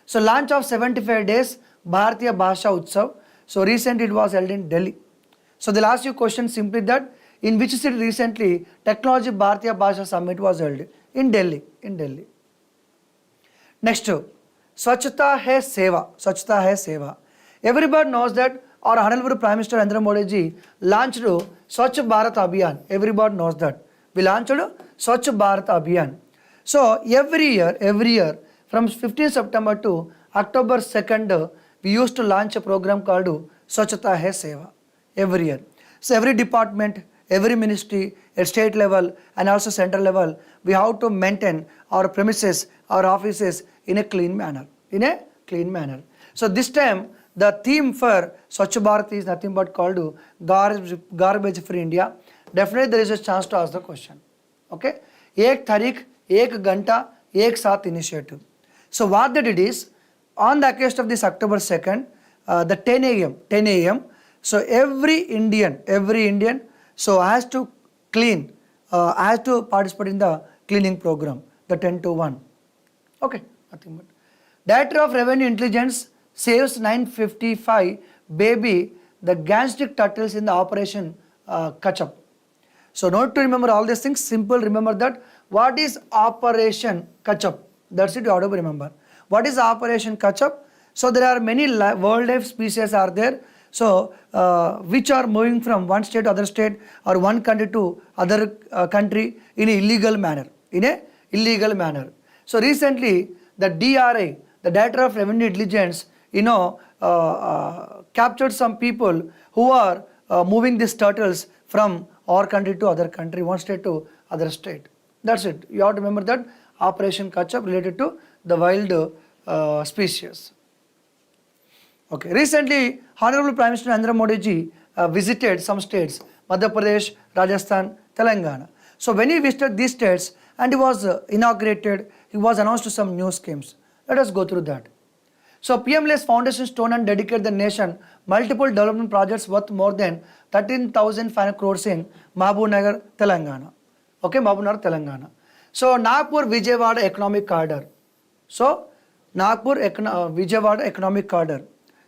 So launch of 75 days, Bharatiya Bhasha Utsav. So recently it was held in Delhi. So they'll ask you question simply that In which city recently Technology Bharatiya Bhasha Summit was held? In Delhi. In Delhi. Next, Swachhata Hai Seva. Swachhata Hai Seva. Everybody knows that our Honorable Prime Minister Narendra Modi ji launched Swachh Bharat Abhiyan. Everybody knows that. We launched Swachh Bharat Abhiyan. So every year from 15th September to October 2nd, we used to launch a program called Swachhata Hai Seva every year. So every department, every ministry at state level and also central level, we have to maintain our premises, our offices in a clean manner. In a clean manner. So this time the theme for Swachh Bharat is nothing but called garbage free India. Definitely there is a chance to ask the question. Okay? Ek Tariq, Ek Ganta, Ek Saath initiative. So what they did is, on the occasion of this October 2nd, the 10 a.m. So every Indian so has to clean, has to participate in the cleaning program, the 10 to 1. Okay, nothing but. Director of Revenue Intelligence saves 955 baby the gastric turtles in the operation Kachap. So not to remember all these things, simple remember that what is Operation Kachap. That's it, you have to remember. What is Operation Kachap? So there are many wildlife species are there. So which are moving from one state to other state or one country to other country in a illegal manner. In a illegal manner. So recently the DRI, the Director of Revenue Intelligence, captured some people who are moving these turtles from our country to other country, one state to other state. That's it. You have to remember that Operation Kachap related to the wild species. Okay. Recently, Honorable Prime Minister Narendra Modi ji visited some states, Madhya Pradesh, Rajasthan, Telangana. So when he visited these states and he was inaugurated, he was announced to some new schemes. Let us go through that. So PM lays foundation stone and dedicate the nation multiple development projects worth more than 13,500 crores in Mahbubnagar, Telangana. Okay, Mahbubnagar, Telangana. So Nagpur Vijayawada Economic Corridor. So Nagpur Vijayawada Economic Corridor.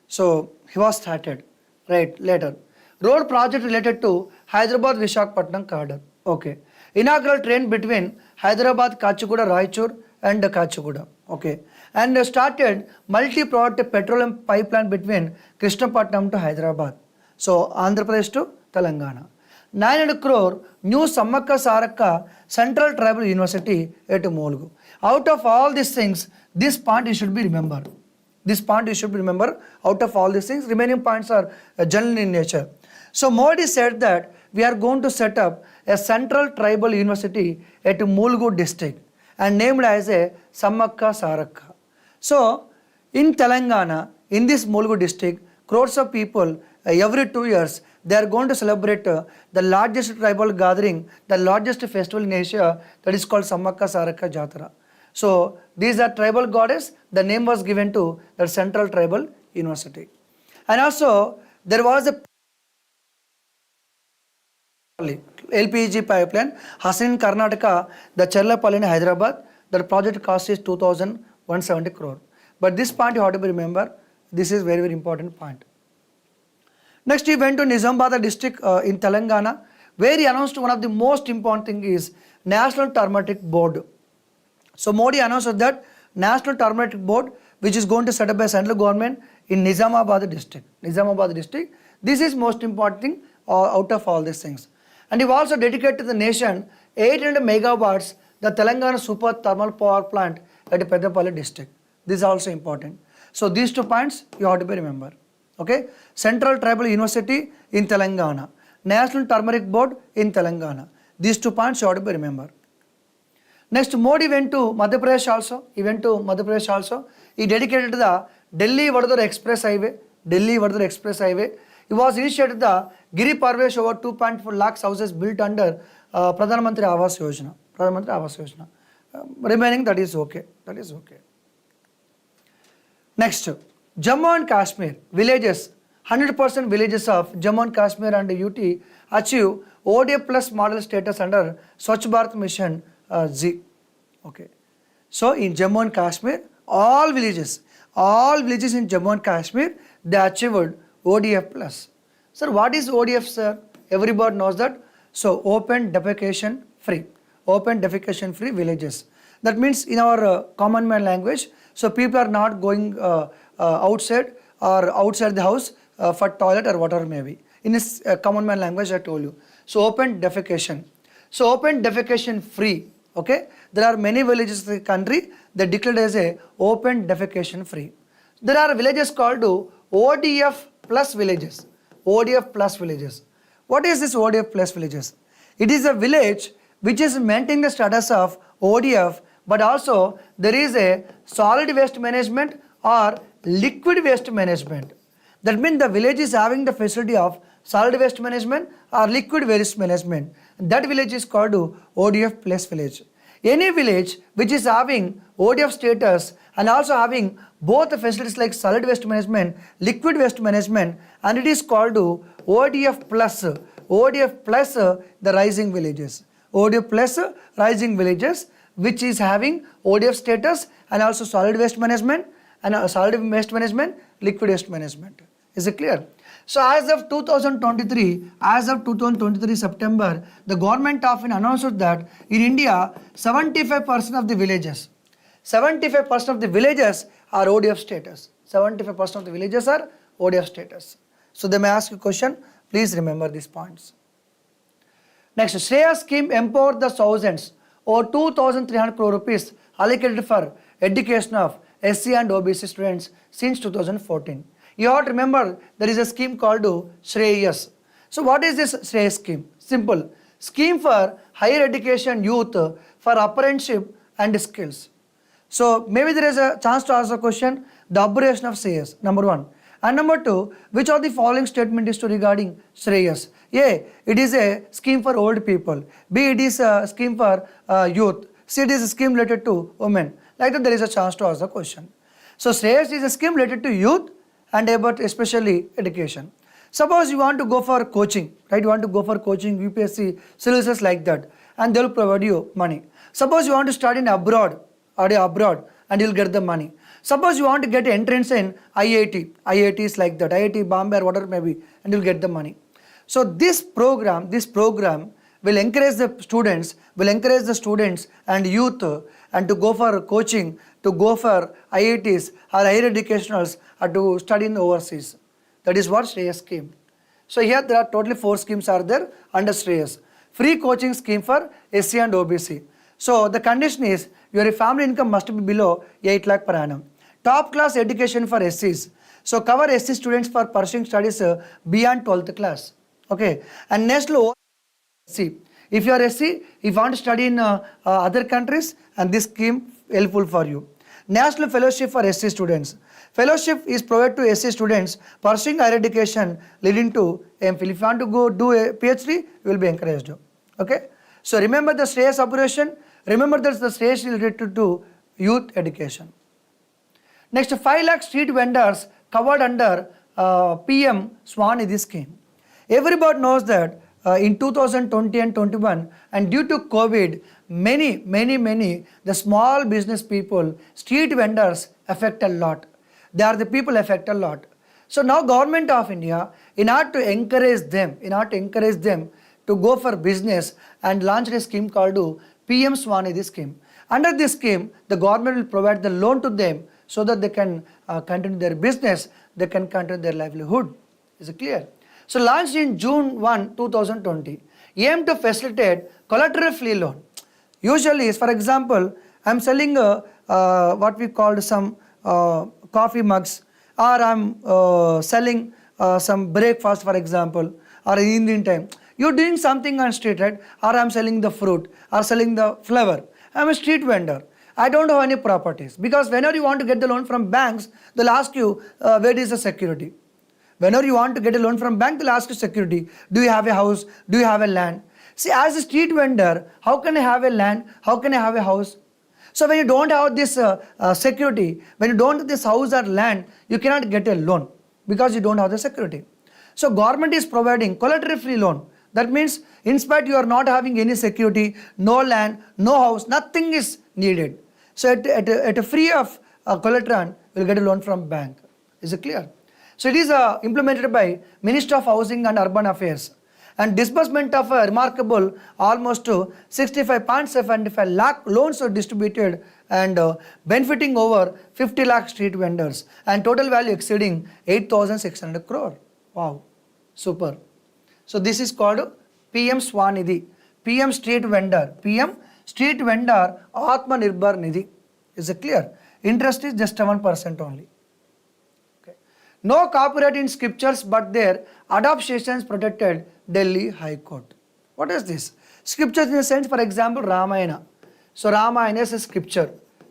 So he was started right later. Road project related to Hyderabad Visakhapatnam Corridor. Okay. Inaugural train between Hyderabad, Kachiguda, Raichur and Kachiguda. Okay. And started multi-product petroleum pipeline between Krishnapatnam to Hyderabad. So Andhra Pradesh to Telangana. 900 crore new Samakka Sarakka Central Tribal University at Molgu. Out of all these things, this point you should be remembered. This point you should remember out of all these things. Remaining points are general in nature. So Modi said that we are going to set up a Central Tribal University at Mulgu district and named as a Samakka Sarakka. So in Telangana, in this Mulgu district, crores of people every 2 years they are going to celebrate the largest tribal gathering, the largest festival in Asia, that is called Samakka Sarakka Jatara. So these are tribal goddess, the name was given to the Central Tribal University. And also there was a LPG pipeline, Hassan Karnataka, the Cherlapalli in Hyderabad, the project cost is 2,170 crore. But this point you have to remember, this is very, very important point. Next he went to Nizamabad district in Telangana, where he announced one of the most important thing is National Turmeric Board. So Modi announced that National Turmeric Board, which is going to set up by central government in Nizamabad district. Nizamabad district. This is most important thing out of all these things. And he also dedicated to the nation 800 megawatts the Telangana Super Thermal Power Plant at Peddapalli district. This is also important. So these 2 points you have to be remember. Okay, Central Tribal University in Telangana, National Turmeric Board in Telangana. These 2 points you have to be remember. Next, Modi went to Madhya Pradesh also. He dedicated the Delhi Vadodara Express Highway. He was initiated the Giri Parvesh over 2.4 lakhs houses built under Pradhan Mantri Awas Yojana. Remaining that is okay. Next, Jammu and Kashmir villages, 100% villages of Jammu and Kashmir and UT achieve ODA plus model status under Swachh Bharat Mission Z. Okay. So in Jammu and Kashmir, all villages in Jammu and Kashmir, they achieved ODF plus. Sir, what is ODF, sir? Everybody knows that So open defecation free. Open defecation free villages. That means in our common man language, so people are not going outside or outside the house for toilet or whatever maybe. In this common man language I told you. So open defecation. So open defecation free. Okay. There are many villages in the country that declared as a open defecation free. There are villages called ODF plus villages. ODF plus villages. What is this ODF plus villages? It is a village which is maintaining the status of ODF, but also there is a solid waste management or liquid waste management. That means the village is having the facility of solid waste management or liquid waste management. That village is called ODF plus village. Any village which is having ODF status and also having both the facilities like solid waste management, liquid waste management, and it is called ODF plus. ODF plus the rising villages. ODF plus rising villages which is having ODF status and also solid waste management and solid waste management, liquid waste management. Is it clear? So as of 2023 September, the government of India announced that in India 75% of the villages, 75% of the villages are ODF status. 75% of the villages are ODF status. So they may ask you a question, please remember these points. Next, Shreya scheme empowered the thousands or 2,300 crore rupees allocated for education of SC and OBC students since 2014. You have to remember there is a scheme called Shreyas. So what is this Shreyas scheme? Simple. Scheme for higher education youth for apprenticeship and skills. So maybe there is a chance to ask a question, the abbreviation of Shreyas, number one. And number two, which of the following statement is to regarding Shreyas? A, it is a scheme for old people. B, it is a scheme for youth. C, it is a scheme related to women. Like that there is a chance to ask the question. So Shreyas is a scheme related to youth and about especially education. Suppose you want to go for coaching, right? You want to go for coaching, UPSC, services like that, and they will provide you money. Suppose you want to study in abroad, and you will get the money. Suppose you want to get entrance in IIT is like that, IIT Bombay or whatever maybe, and you will get the money. So this program will encourage the students, and youth and to go for coaching, to go for IITs or higher educationals or to study in overseas. That is what Shreyas scheme. So here there are totally 4 schemes are there under Shreyas. Free coaching scheme for SC and OBC. So the condition is your family income must be below 8 lakh per annum. Top class education for SCs. So cover SC students for pursuing studies beyond 12th class. Okay. And next low SC. If you are SC, if you want to study in other countries, and this scheme helpful for you. National Fellowship for SC students. Fellowship is provided to SC students pursuing higher education leading to MPhil. If you want to go do a PhD, you will be encouraged. Okay. So remember the Shreyas operation. Remember that the Shreyas is related to youth education. Next, 5 lakh street vendors covered under PM Swanidhi scheme. Everybody knows that in 2020 and 21 and due to COVID, many the small business people, street vendors affect a lot. They are the people affect a lot. So now government of India, in order to encourage them to go for business and launch a scheme called PM Swanidhi scheme. Under this scheme, the government will provide the loan to them so that they can continue their business, they can continue their livelihood. Is it clear? So launched in June 1, 2020, aim to facilitate collateral-free loan. Usually, for example, I am selling what we call some coffee mugs, or I am selling some breakfast, for example, or in Indian time. You are doing something on street, right? Or I am selling the fruit, or selling the flower. I am a street vendor. I don't have any properties, because whenever you want to get the loan from banks, they'll ask you where is the security. Whenever you want to get a loan from bank, they'll ask you security. Do you have a house? Do you have a land? See, as a street vendor, how can I have a land? How can I have a house? So when you don't have this security, when you don't have this house or land, you cannot get a loan because you don't have the security. So government is providing collateral-free loan. That means in spite you are not having any security, no land, no house, nothing is needed. So at a free of collateral, you will get a loan from bank. Is it clear? So it is implemented by Ministry of Housing and Urban Affairs. and disbursement of a remarkable almost to 65.75 lakh loans are distributed and benefiting over 50 lakh street vendors and total value exceeding 8,600 crore. Wow, super. So this is called PM Swanidhi, PM Street Vendor, PM Street Vendor Atmanirbhar Nidhi. Is it clear? Interest is just 7% only. Okay. No copyright in scriptures but their adaptations protected, Delhi High Court. What is this? Scriptures in the sense, for example, Ramayana. So Ramayana is a scripture,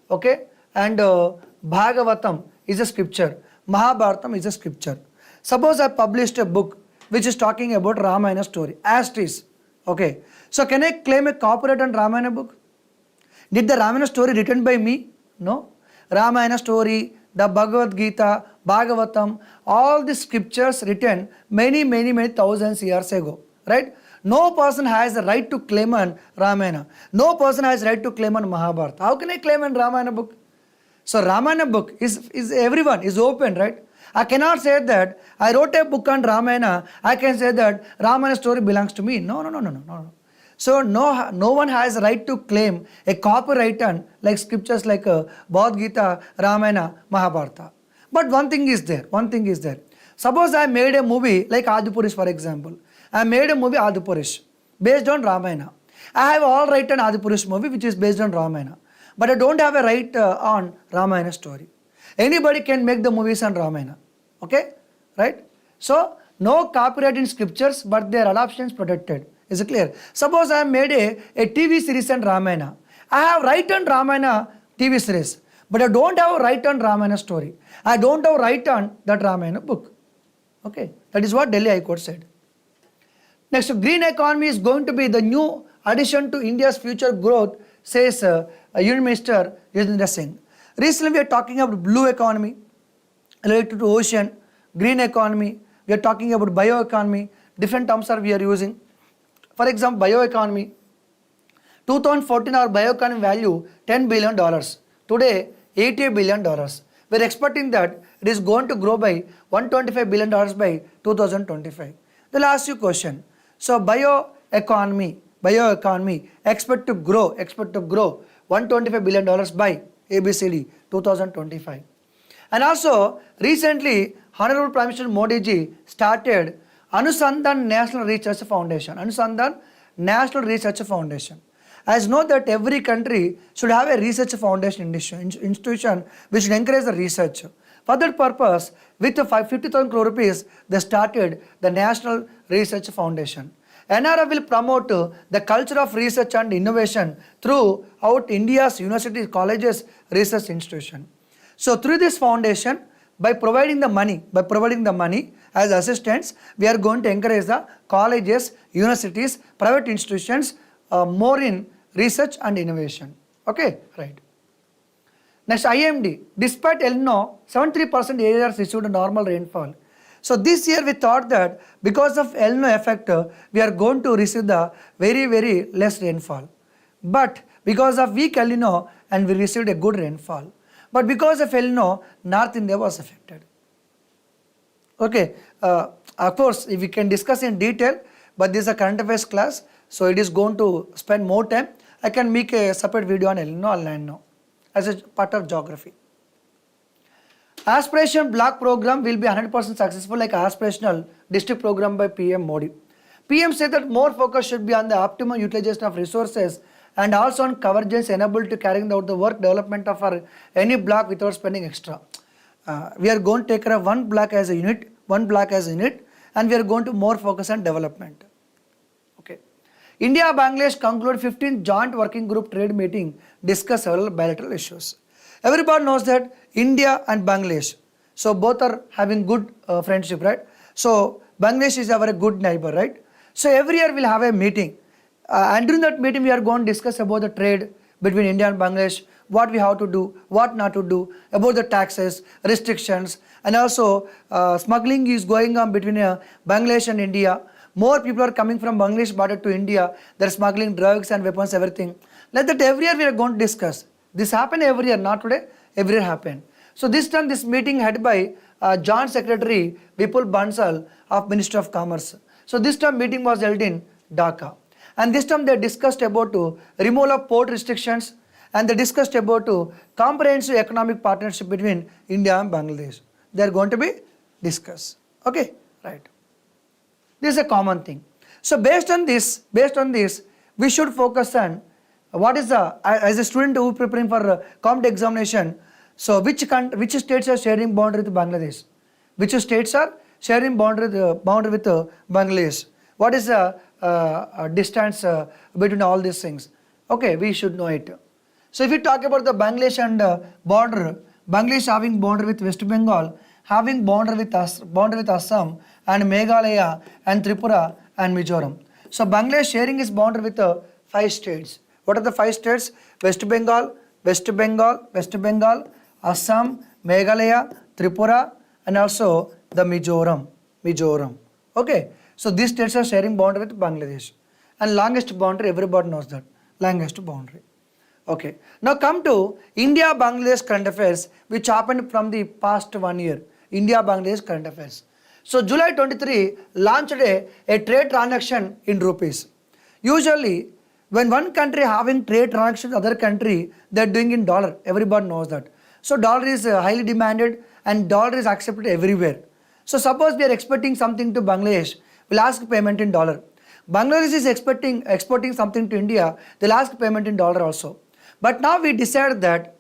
okay, and Bhagavatam is a scripture, Mahabharatam is a scripture. Suppose I published a book which is talking about Ramayana story, as it is, okay. So can I claim a copyright on Ramayana book? Did the Ramayana story written by me? No. Ramayana story, the Bhagavad Gita, Bhagavatam, all the scriptures written many thousands years ago, right? No person has the right to claim on Ramayana. No person has right to claim on Mahabharata. How can I claim on Ramayana book? So Ramayana book is everyone, is open, right? I cannot say that I wrote a book on Ramayana, I can say that Ramayana story belongs to me. No. So no one has a right to claim a copyright on like scriptures like Bhagavad Gita, Ramayana, Mahabharata. But one thing is there. Suppose I made a movie like Adipurish, for example. I made a movie Adipurish based on Ramayana. I have all right on Adipurish movie which is based on Ramayana. But I don't have a right on Ramayana story. Anybody can make the movies on Ramayana. Okay? Right? So, no copyright in scriptures but their adoptions protected. Is it clear? Suppose I have made a TV series on Ramayana. I have right on Ramayana TV series. But I don't have a right on Ramayana story. I don't have a right on that Ramayana book. Okay? That is what Delhi High Court said. Next, green economy is going to be the new addition to India's future growth, says Union Minister Yajendra Singh. Recently, we are talking about blue economy related to ocean, green economy. We are talking about bioeconomy. Different terms are we are using. For example, bioeconomy. 2014, our bioeconomy value $10 billion. Today, $88 billion. We are expecting that it is going to grow by $125 billion by 2025. The last question. So bioeconomy expect to grow $125 billion by ABCD 2025. And also recently Honorable Prime Minister Modi ji started Anusandhan National Research Foundation. As know that every country should have a research foundation institution which should encourage the research. For that purpose, with 50,000 crore rupees, they started the National Research Foundation. NRF will promote the culture of research and innovation throughout India's universities, colleges, research institution. So through this foundation, by providing the money as assistance, we are going to encourage the colleges, universities, private institutions more in research and innovation. Okay, right. Next, IMD. Despite El Nino, 73% areas received normal rainfall. So this year we thought that because of El Nino effect, we are going to receive the very less rainfall. But because of weak El Nino, and we received a good rainfall. But because of El Nino, North India was affected. Okay, of course, if we can discuss in detail, but this is a current affairs class, so it is going to spend more time. I can make a separate video on El Nino and La Nina as a part of geography. Aspiration block program will be 100% successful like aspirational district program by PM Modi. PM said that more focus should be on the optimum utilization of resources and also on convergence enabled to carrying out the work development of any block without spending extra. We are going to take care of one block as a unit, and we are going to more focus on development. Okay. India-Bangladesh concluded 15th joint working group trade meeting, discuss several bilateral issues. Everybody knows that India and Bangladesh, so both are having good friendship, right? So Bangladesh is a very good neighbor, right? So every year we'll have a meeting, and during that meeting we are going to discuss about the trade between India and Bangladesh, what we have to do, what not to do, about the taxes, restrictions, and also smuggling is going on between Bangladesh and India. More people are coming from Bangladesh border to India. They're smuggling drugs and weapons, everything. Like that every year we are going to discuss. This happened every year, not today, every year happened. So this time this meeting headed by Joint Secretary Vipul Bansal of Ministry of Commerce. So this time meeting was held in Dhaka. And this time they discussed about removal of port restrictions, and they discussed about comprehensive economic partnership between India and Bangladesh. They are going to be discussed. Okay, right. This is a common thing. So based on this, we should focus on what is the, as a student who preparing for competitive examination, so which states are sharing boundary with Bangladesh? Which states are sharing boundary with Bangladesh? What is the distance between all these things? Okay, we should know it. So if we talk about the Bangladesh and border, Bangladesh having border with West Bengal, having border with Assam and Meghalaya and Tripura and Mizoram. So Bangladesh sharing its border with 5 states. What are the 5 states? West Bengal, Assam, Meghalaya, Tripura, and also the Mizoram. Okay, so these states are sharing boundary with Bangladesh. And longest boundary, everybody knows that. Longest boundary. Okay, now come to India-Bangladesh current affairs, which happened from the past 1 year. India-Bangladesh current affairs. So July 23 launched a trade transaction in rupees. Usually, when one country having trade transaction with other country, they are doing in dollar. Everybody knows that. So dollar is highly demanded and dollar is accepted everywhere. So suppose we are exporting something to Bangladesh, we'll ask payment in dollar. Bangladesh is exporting something to India, they'll ask payment in dollar also. But now we decided that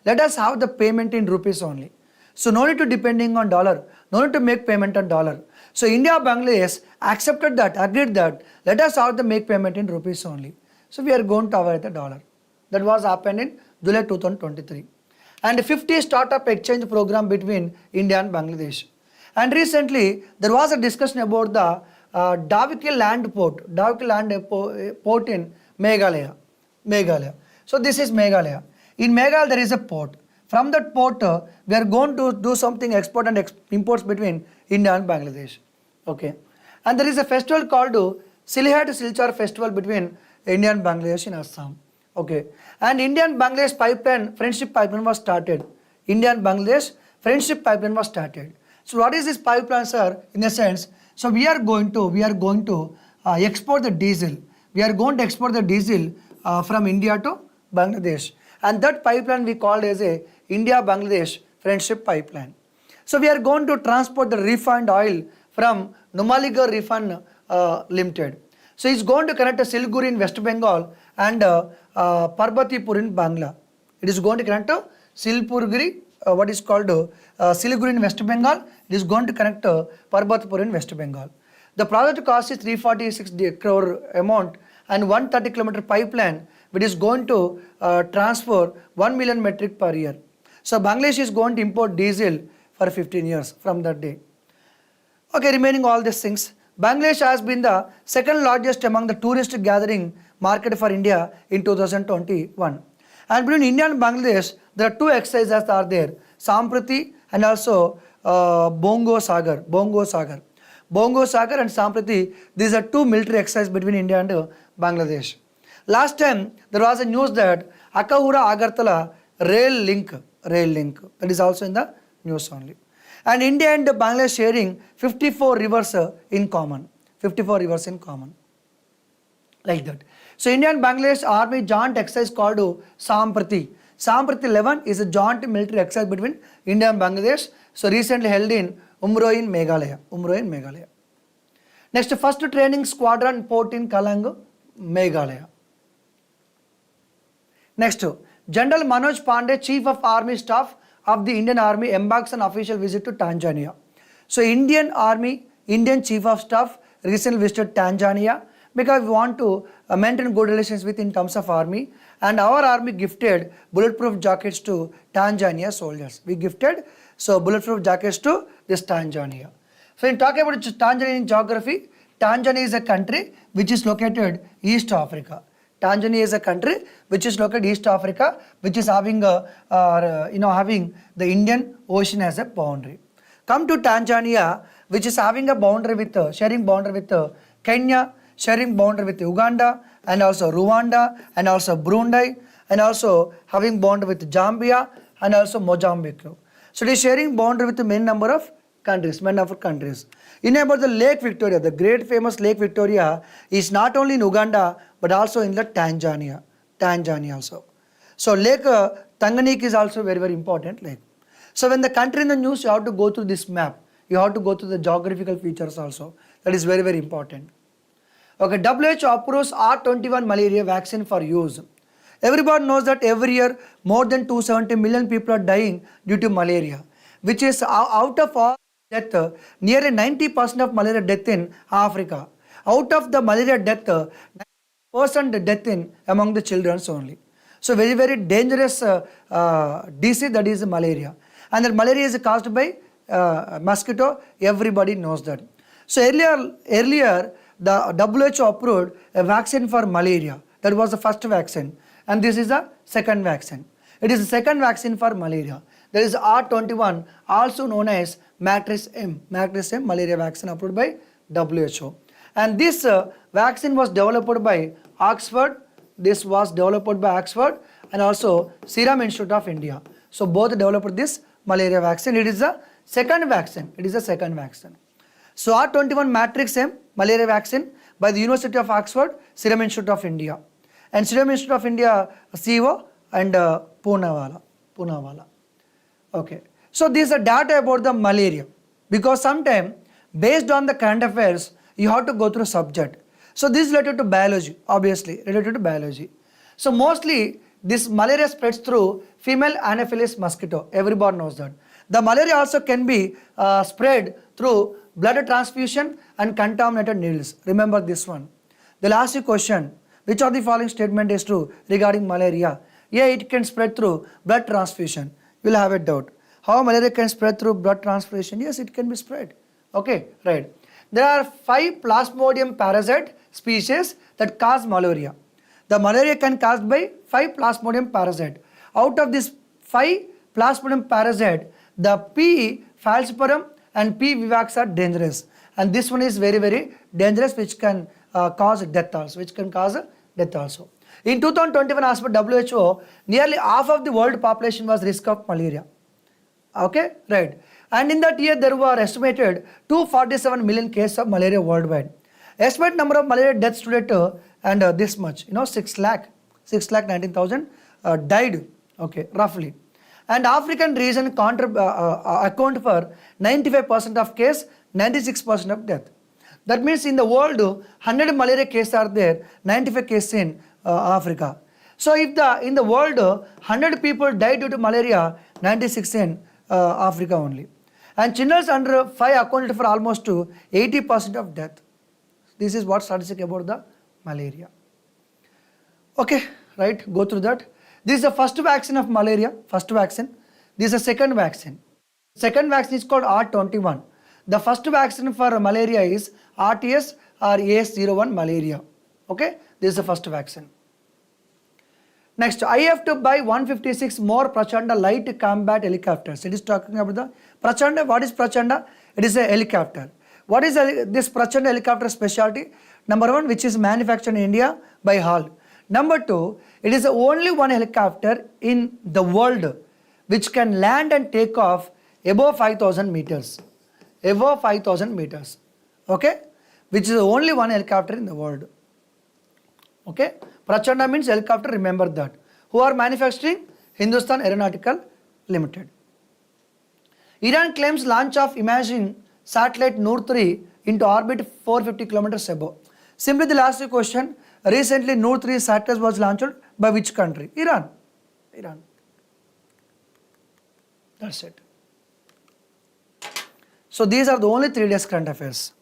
let us have the payment in rupees only. So no need to depending on dollar, no need to make payment on dollar. So India, Bangladesh accepted that, agreed that let us have the make payment in rupees only. So we are going to avoid the dollar. That was happened in July 2023. And 50 startup exchange program between India and Bangladesh. And recently there was a discussion about the Daviki land port in Meghalaya. So this is Meghalaya. In Meghalaya there is a port. From that port, we are going to do something export and imports between India and Bangladesh. Okay. And there is a festival called Sylhet Silchar festival between India and Bangladesh in Assam. Okay. And Indian Bangladesh pipeline, friendship pipeline was started. India and Bangladesh friendship pipeline was started. So what is this pipeline, sir? In a sense, so we are going to export the diesel. We are going to export the diesel from India to Bangladesh. And that pipeline we called as a India-Bangladesh friendship pipeline. So we are going to transport the refined oil from Numaligarh Refine Limited. So it's going to connect Siliguri in West Bengal and Parbatipur in Bangla. It is going to connect to Siliguri, what is called Siliguri in West Bengal. It is going to connect Parbatipur in West Bengal. The project cost is 346 crore amount and 130 kilometer pipeline, which is going to transfer 1 million metric per year. So Bangladesh is going to import diesel for 15 years from that day. Okay, remaining all these things, Bangladesh has been the second largest among the tourist gathering market for India in 2021. And between India and Bangladesh, there are 2 exercises are there, Sampriti and also Bongo Sagar and Sampriti. These are 2 military exercises between India and Bangladesh. Last time there was a news that Akahura Agartala rail link, that is also in the news only. And India and Bangladesh sharing 54 rivers in common, like that. So India and Bangladesh Army joint exercise called Samprati. Samprati 11 is a joint military exercise between India and Bangladesh. So recently held in Umroi in Meghalaya. Next, first training squadron port in Kalang, Meghalaya. Next, General Manoj Pandey, Chief of Army Staff of the Indian Army, embarks on official visit to Tanzania. So Indian Chief of Staff recently visited Tanzania because we want to maintain good relations with in terms of army, and our army gifted bulletproof jackets to Tanzania soldiers. We gifted bulletproof jackets to this Tanzania. So in talking about Tanzanian geography, Tanzania is a country which is located East Africa. Tanzania is a country which is located East Africa, which is having having the Indian Ocean as a boundary. Come to Tanzania, which is having a boundary with sharing boundary with Kenya, sharing boundary with Uganda, and also Rwanda, and also Burundi, and also having boundary with Zambia and also Mozambique. So it is sharing boundary with many number of countries. In about the Lake Victoria, the great famous Lake Victoria is not only in Uganda but also in the Tanzania also. So Lake Tanganyika is also very very important lake. So when the country in the news, you have to go through this map. You have to go through the geographical features also. That is very very important. Okay, WHO approves R21 malaria vaccine for use. Everybody knows that every year more than 270 million people are dying due to malaria, which is out of all death, nearly 90% of malaria death in Africa. Out of the malaria death, 90% death in among the children only. So very very dangerous disease, that is malaria, and that malaria is caused by mosquito. Everybody knows that. So earlier the WHO approved a vaccine for malaria. That was the first vaccine, and this is the second vaccine. It is the second vaccine for malaria. There is R21, also known as Matrix M malaria vaccine, approved by WHO. And this vaccine was developed by Oxford. This was developed by Oxford and also Serum Institute of India. So both developed this malaria vaccine. It is the second vaccine. So R21 Matrix M malaria vaccine by the University of Oxford, Serum Institute of India, and Serum Institute of India CEO and Poonawalla. Okay, so these are data about the malaria, because sometimes based on the current affairs you have to go through subject. So this is related to biology, obviously related to biology. So mostly this malaria spreads through female Anopheles mosquito. Everybody knows that. The malaria also can be spread through blood transfusion and contaminated needles. Remember this one. They'll ask you question, which of the following statement is true regarding malaria? Yeah, it can spread through blood transfusion. You'll have a doubt. How malaria can spread through blood transfusion? Yes, it can be spread. Okay, right. There are 5 Plasmodium parasite species that cause malaria. The malaria can caused by 5 Plasmodium parasite. Out of this 5 Plasmodium parasite, the P. falciparum and P. vivax are dangerous, and this one is very very dangerous, which can cause death also. In 2021, as per WHO, nearly half of the world population was risk of malaria. Okay, right. And in that year there were estimated 247 million cases of malaria worldwide. Estimated number of malaria deaths today and this much, 6,19,000 died. Okay, roughly. And African region account for 95% of case, 96% of death. That means in the world 100 malaria cases are there, 95 cases in Africa. So if in the world 100 people died due to malaria, 96 in Africa only. And children under 5 accounted for almost 80% of death. This is what statistic about the malaria. Okay, right, go through that. This is the first vaccine of malaria, This is the second vaccine. Second vaccine is called R21. The first vaccine for malaria is RTS or AS01 malaria. Okay, this is the first vaccine. Next, I have to buy 156 more Prachanda light combat helicopters. It is talking about the Prachanda. What is Prachanda? It is a helicopter. What is this Prachanda helicopter specialty? Number 1, which is manufactured in India by HAL. Number 2, it is the only one helicopter in the world which can land and take off above 5,000 meters. Above 5,000 meters. Okay? Which is the only one helicopter in the world. Okay? Prachanda means helicopter, remember that. Who are manufacturing? Hindustan Aeronautical Limited. Iran claims launch of imaging satellite Noor 3 into orbit 450 kilometers above. Simply the last question, recently Noor 3 satellite was launched by which country? Iran. That's it. So these are the only 3 days current affairs.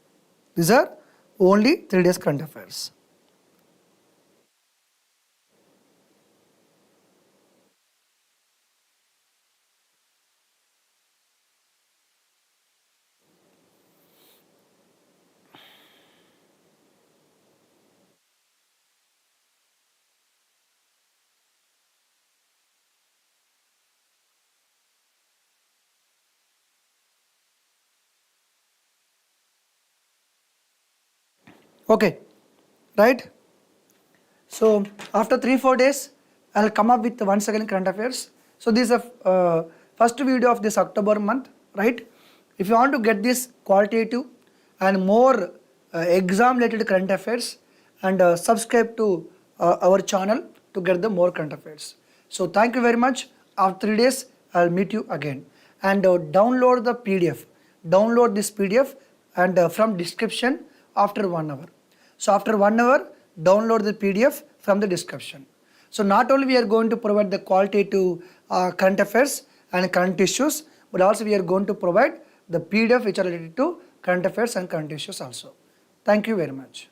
Okay, right? So after 3-4 days, I'll come up with once again current affairs. So this is first video of this October month, right? If you want to get this qualitative and more exam related current affairs, and subscribe to our channel to get the more current affairs. So thank you very much. After 3 days I'll meet you again, and download the PDF. Download this PDF and from description after 1 hour. So after 1 hour, download the PDF from the description. So not only we are going to provide the qualitative current affairs and current issues, but also we are going to provide the PDF which are related to current affairs and current issues also. Thank you very much.